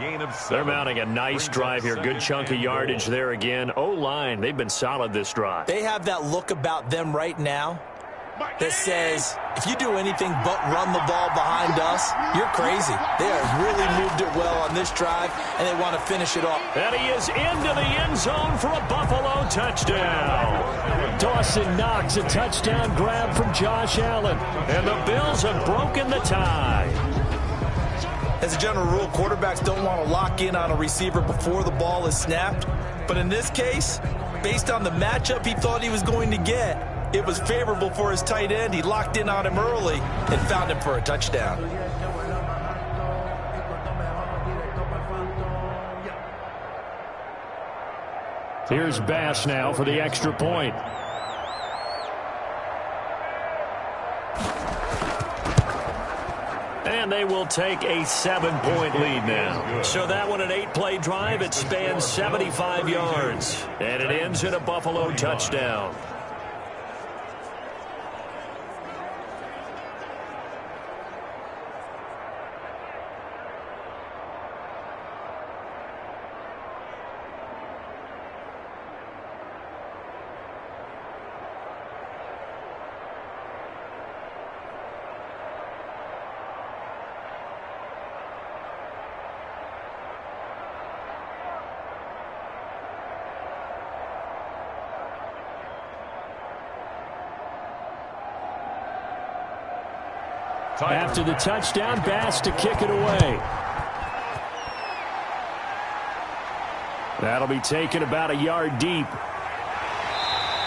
They're mounting a nice drive here. Good chunk of yardage there again. O-line, they've been solid this drive. They have that look about them right now that says, if you do anything but run the ball behind us, you're crazy. They have really moved it well on this drive, and they want to finish it off. And he is into the end zone for a Buffalo touchdown. Dawson Knox, a touchdown grab from Josh Allen. And the Bills have broken the tie. As a general rule, quarterbacks don't want to lock in on a receiver before the ball is snapped. But in this case, based on the matchup he thought he was going to get, it was favorable for his tight end. He locked in on him early and found him for a touchdown. Here's Bass now for the extra point. And they will take a 7-point lead now. So that one, an 8-play drive. It spans 75 yards. And it ends in a Buffalo touchdown. After the touchdown, Bass to kick it away. That'll be taken about a yard deep.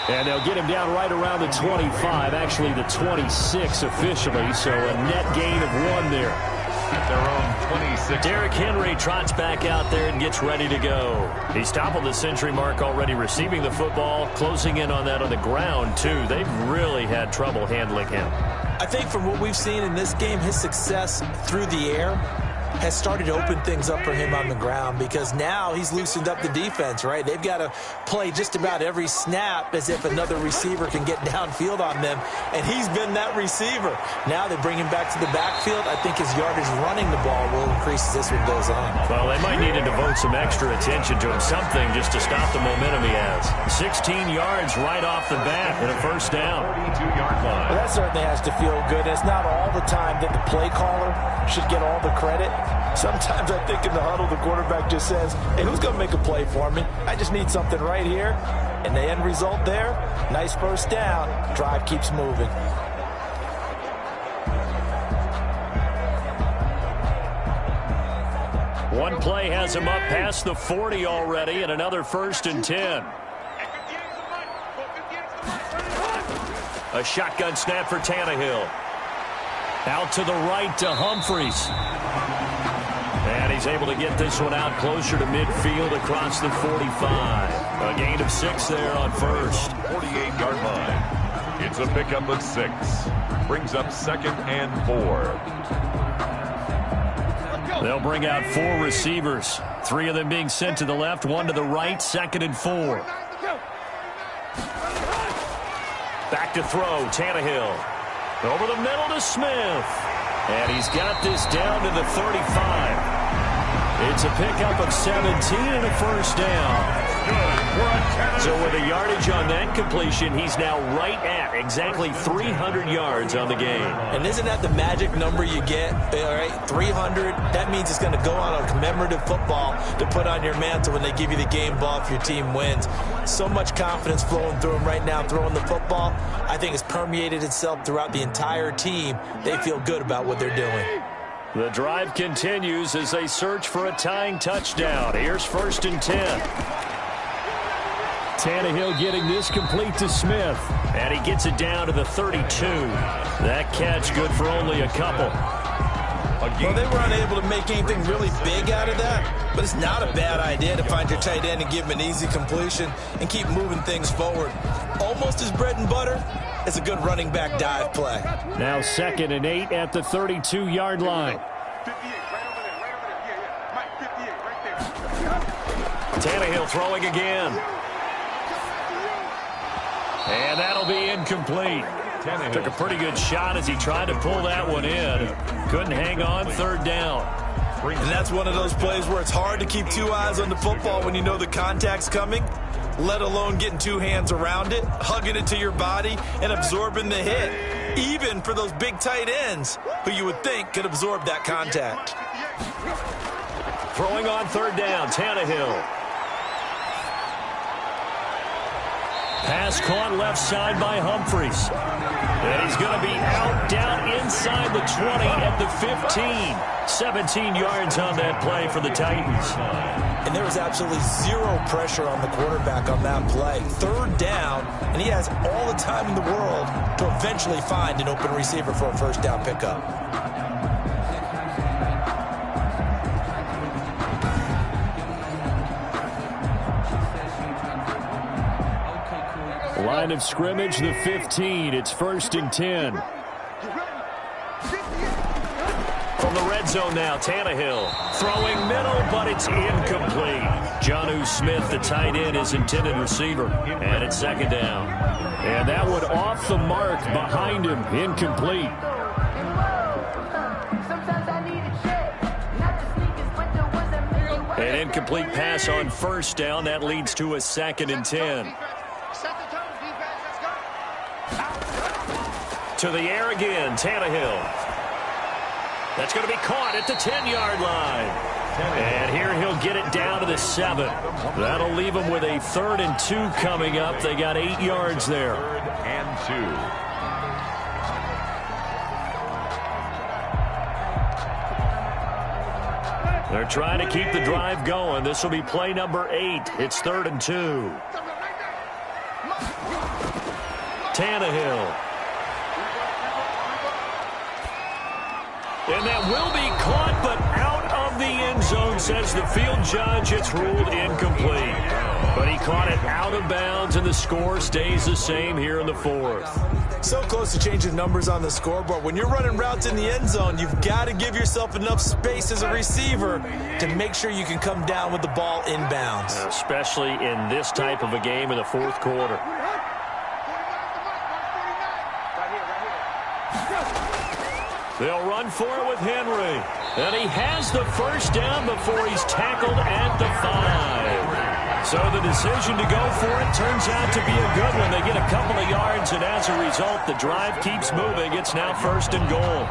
And they'll get him down right around the 25, actually the 26 officially, so a net gain of 1 there. At their own 26. Derrick Henry trots back out there and gets ready to go. He's toppled the century mark already receiving the football, closing in on that on the ground, too. They've really had trouble handling him. I think from what we've seen in this game, his success through the air has started to open things up for him on the ground, because now he's loosened up the defense, right? They've got to play just about every snap as if another receiver can get downfield on them, and he's been that receiver. Now they bring him back to the backfield. I think his yardage running the ball will increase as this one goes on. Well, they might need to devote some extra attention to him, something just to stop the momentum he has. 16 yards right off the bat and a first down. 42-yard line. Well, that certainly has to feel good. It's not all the time that the play caller should get all the credit. Sometimes I think in the huddle, the quarterback just says, hey, who's going to make a play for me? I just need something right here. And the end result there, nice first down. Drive keeps moving. One play has him up past the 40 already, and another 1st and 10. A shotgun snap for Tannehill. Out to the right to Humphries. And he's able to get this one out closer to midfield across the 45. A gain of 6 there on first. 48-yard line. It's a pickup of 6. Brings up 2nd and 4. They'll bring out 4 receivers. 3 of them being sent to the left, 1 to the right, 2nd and 4. Back to throw, Tannehill. Over the middle to Smith. And he's got this down to the 35. It's a pickup of 17 and a first down. So with a yardage on that completion, he's now right at exactly 300 yards on the game. And isn't that the magic number you get? All right, 300. That means it's going to go on a commemorative football to put on your mantle when they give you the game ball if your team wins. So much confidence flowing through him right now throwing the football. I think it's permeated itself throughout the entire team. They feel good about what they're doing. The drive continues as they search for a tying touchdown. Here's 1st and 10. Tannehill getting this complete to Smith. And he gets it down to the 32. That catch good for only a couple. Well, they were unable to make anything really big out of that, but it's not a bad idea to find your tight end and give him an easy completion and keep moving things forward. Almost his bread and butter. It's a good running back dive play. Now 2nd and 8 at the 32-yard line. 58, right over there, right over there. Yeah, Mike, 58, right there. Tannehill throwing again. And that'll be incomplete. Took a pretty good shot as he tried to pull that one in. Couldn't hang on, 3rd down. And that's one of those plays where it's hard to keep 2 eyes on the football when you know the contact's coming, let alone getting 2 hands around it, hugging it to your body, and absorbing the hit. Even for those big tight ends who you would think could absorb that contact. Throwing on 3rd down, Tannehill. Pass caught left side by Humphries. And he's going to be out down inside the 20 at the 15. 17 yards on that play for the Titans. And there was absolutely 0 pressure on the quarterback on that play. 3rd down, and he has all the time in the world to eventually find an open receiver for a 1st down pickup. Line of scrimmage, the 15. It's 1st and 10. From the red zone now, Tannehill throwing middle, but it's incomplete. Jonnu Smith, the tight end, is intended receiver. And it's second down. And that one off the mark behind him, incomplete. An incomplete pass on first down. That leads to a 2nd and 10. To the air again, Tannehill. That's going to be caught at the 10-yard line. And here he'll get it down to the 7. That'll leave him with a 3rd and 2 coming up. They got 8 yards there. 3rd and 2. They're trying to keep the drive going. This will be play number 8. It's 3rd and 2. Tannehill. And that will be caught, but out of the end zone, says the field judge. It's ruled incomplete. But he caught it out of bounds, and the score stays the same here in the 4th. So close to changing numbers on the scoreboard. When you're running routes in the end zone, you've got to give yourself enough space as a receiver to make sure you can come down with the ball inbounds. Especially in this type of a game in the 4th quarter. They'll run for it with Henry. And he has the first down before he's tackled at the 5. So the decision to go for it turns out to be a good one. They get a couple of yards, and as a result, the drive keeps moving. It's now 1st and goal.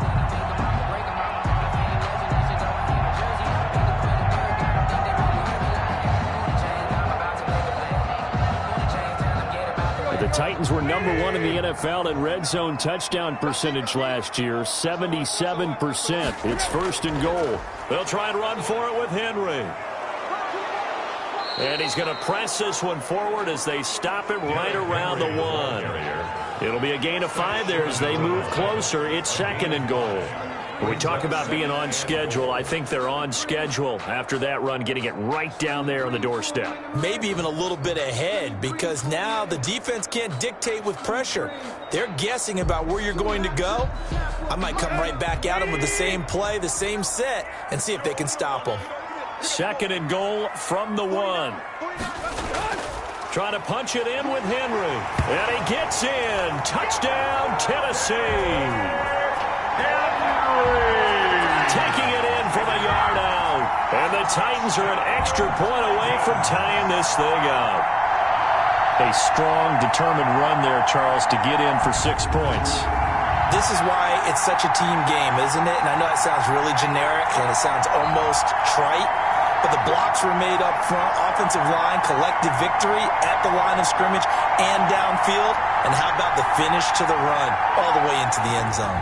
The Titans were number 1 in the NFL in red zone touchdown percentage last year, 77%. It's 1st and goal. They'll try and run for it with Henry. And he's going to press this one forward as they stop him right around the 1. It'll be a gain of 5 there as they move closer. It's 2nd and goal. When we talk about being on schedule, I think they're on schedule after that run, getting it right down there on the doorstep. Maybe even a little bit ahead, because now the defense can't dictate with pressure. They're guessing about where you're going to go. I might come right back at them with the same play, the same set, and see if they can stop them. 2nd and goal from the 1. Trying to punch it in with Henry. And he gets in. Touchdown, Tennessee. Taking it in from a yard out. And the Titans are an extra point away from tying this thing up. A strong, determined run there, Charles, to get in for 6 points. This is why it's such a team game, isn't it? And I know it sounds really generic and it sounds almost trite, but the blocks were made up front, offensive line, collective victory at the line of scrimmage and downfield. And how about the finish to the run all the way into the end zone?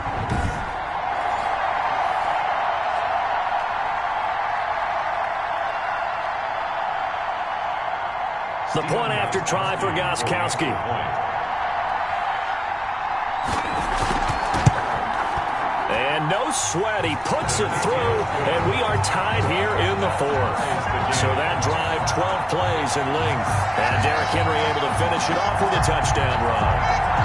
The point after try for Gostkowski. And no sweat. He puts it through, and we are tied here in the 4th. So that drive, 12 plays in length. And Derrick Henry able to finish it off with a touchdown run.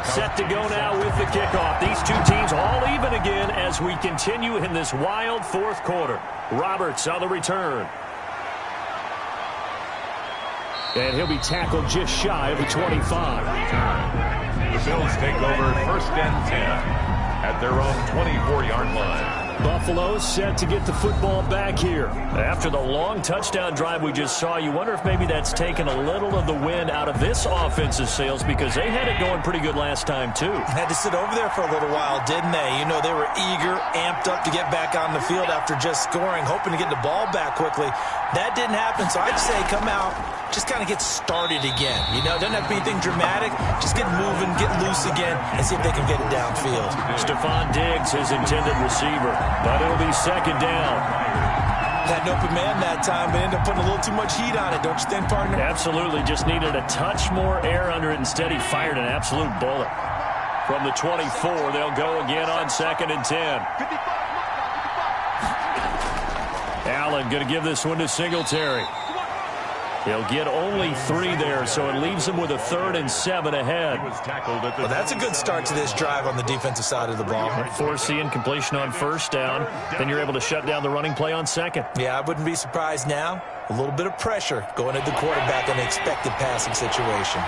Set to go now with the kickoff. These two teams all even again as we continue in this wild 4th quarter. Roberts on the return. And he'll be tackled just shy of the 25. The Bills take over 1st and 10 at their own 24-yard line. Buffalo set to get the football back here. After the long touchdown drive we just saw, you wonder if maybe that's taken a little of the wind out of this offensive sails, because they had it going pretty good last time too. Had to sit over there for a little while, didn't they? You know, they were eager, amped up to get back on the field after just scoring, hoping to get the ball back quickly. That didn't happen, so I'd say come out, just kind of get started again. You know, it doesn't have to be anything dramatic. Just get moving, get loose again, and see if they can get it downfield. Stephon Diggs, his intended receiver, but it'll be second down. Had an open man that time, but ended up putting a little too much heat on it, don't you think, partner? Absolutely, just needed a touch more air under it. Instead, he fired an absolute bullet. From the 24, they'll go again on 2nd and 10. Allen going to give this one to Singletary. He'll get only 3 there, so it leaves him with a 3rd and 7 ahead. Well, that's a good start to this drive on the defensive side of the ball. Force the incompletion on 1st down. Then you're able to shut down the running play on 2nd. Yeah, I wouldn't be surprised now. A little bit of pressure going at the quarterback in an expected passing situation.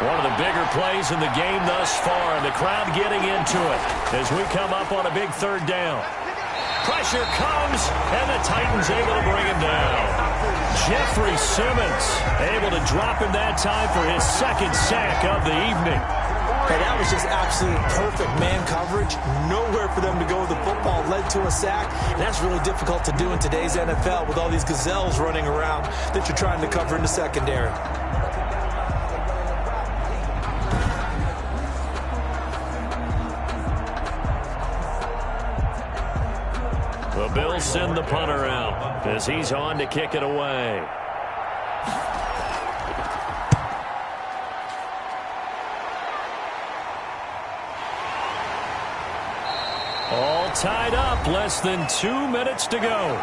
One of the bigger plays in the game thus far, and the crowd getting into it as we come up on a big 3rd down. Pressure comes, and the Titans able to bring him down. Jeffrey Simmons able to drop him that time for his 2nd sack of the evening. Hey, that was just absolute perfect man coverage. Nowhere for them to go with the football. Led to a sack, and that's really difficult to do in today's NFL with all these gazelles running around that you're trying to cover in the secondary. The Bills send the punter out as he's on to kick it away. All tied up, less than 2 minutes to go.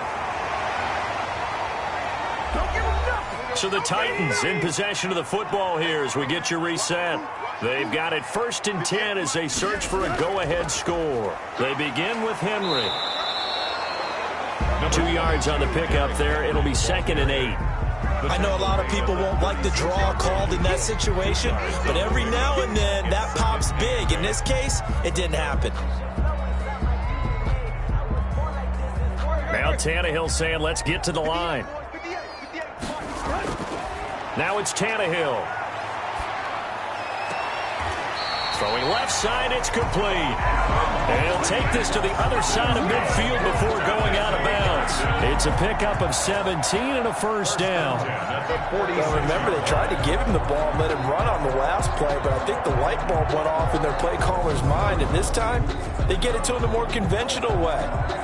So the Titans in possession of the football here as we get your reset. They've got it 1st and 10 as they search for a go-ahead score. They begin with Henry. 2 yards on the pickup there. It'll be 2nd and 8. I know a lot of people won't like the draw called in that situation, but every now and then that pops big. In this case, it didn't happen. Now Tannehill saying, let's get to the line. Now it's Tannehill. Throwing left side, it's complete. And he'll take this to the other side of midfield before going out of bounds. It's a pickup of 17 and a 1st down. Well, remember, they tried to give him the ball and let him run on the last play, but I think the light bulb went off in their play caller's mind, and this time they get it to him the more conventional way,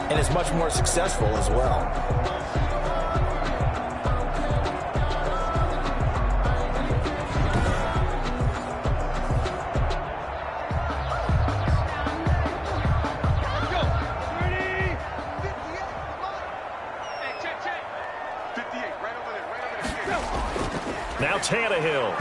and it's much more successful as well. Now Tannehill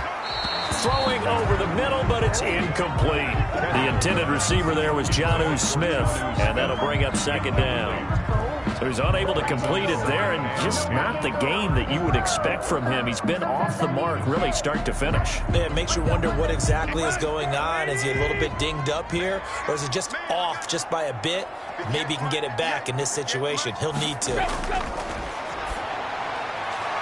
throwing over the middle, but it's incomplete. The intended receiver there was Jonnu Smith, and that'll bring up 2nd down. So he's unable to complete it there, and just not the game that you would expect from him. He's been off the mark really start to finish. Yeah, it makes you wonder what exactly is going on. Is he a little bit dinged up here, or is it just off just by a bit? Maybe he can get it back in this situation. He'll need to.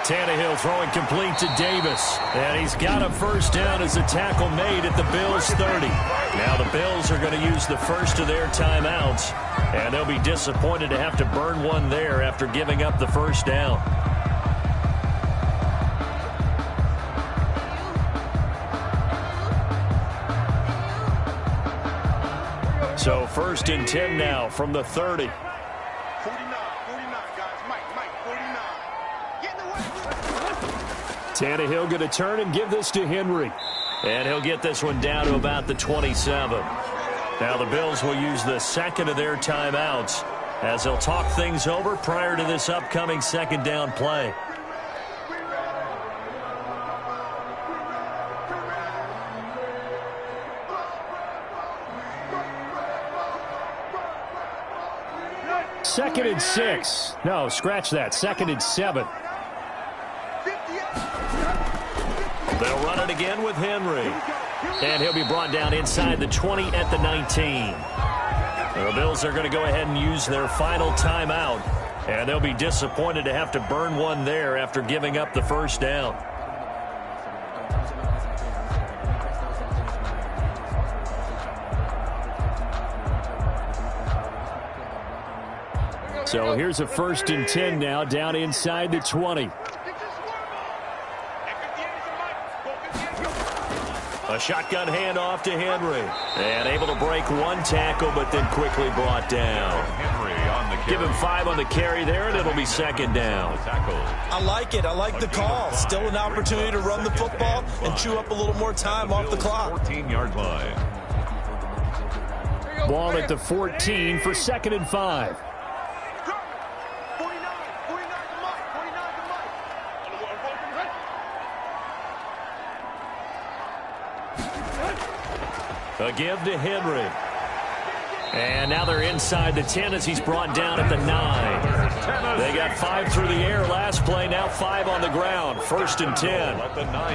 Tannehill throwing complete to Davis. And he's got a 1st down as a tackle made at the Bills' 30. Now the Bills are going to use the first of their timeouts. And they'll be disappointed to have to burn one there after giving up the 1st down. So 1st and 10 now from the 30. 49, guys. Mike, 49. Get in the way. Tannehill going to turn and give this to Henry. And he'll get this one down to about the 27. Now the Bills will use the 2nd of their timeouts as they'll talk things over prior to this upcoming 2nd down play. Second and 6. No, scratch that. 2nd and 7. They'll run it again with Henry. And he'll be brought down inside the 20 at the 19. The Bills are going to go ahead and use their final timeout. And they'll be disappointed to have to burn one there after giving up the 1st down. So here's a 1st and 10 now, down inside the 20. A shotgun handoff to Henry. And able to break one tackle, but then quickly brought down. Henry on the carry. Give him 5 on the carry there, and it'll be 2nd down. I like it. I like the call. Still an opportunity to run the football and chew up a little more time off the clock. 14-yard line. Ball at the 14 for 2nd and 5. A give to Henry. And now they're inside the 10 as he's brought down at the 9. They got 5 through the air last play, now 5 on the ground. 1st and 10.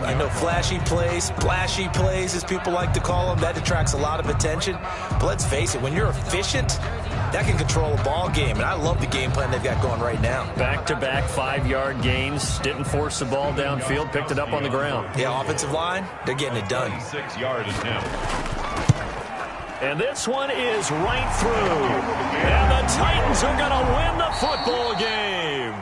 I know flashy plays, splashy plays, as people like to call them, that attracts a lot of attention. But let's face it, when you're efficient, that can control a ball game. And I love the game plan they've got going right now. Back-to-back 5-yard gains. Didn't force the ball downfield, picked it up on the ground. Yeah, offensive line, they're getting it done. 6-yard attempt. And this one is right through. And the Titans are going to win the football game.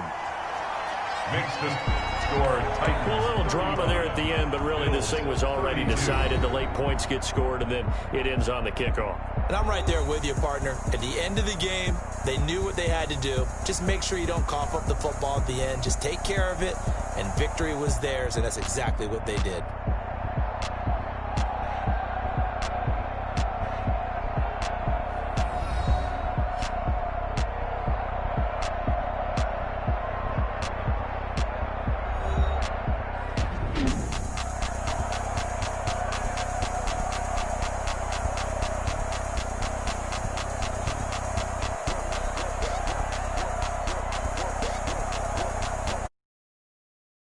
Mixon scored. Titans. Well, a little drama there at the end, but really this thing was already decided. The late points get scored, and then it ends on the kickoff. And I'm right there with you, partner. At the end of the game, they knew what they had to do. Just make sure you don't cough up the football at the end. Just take care of it, and victory was theirs, and that's exactly what they did.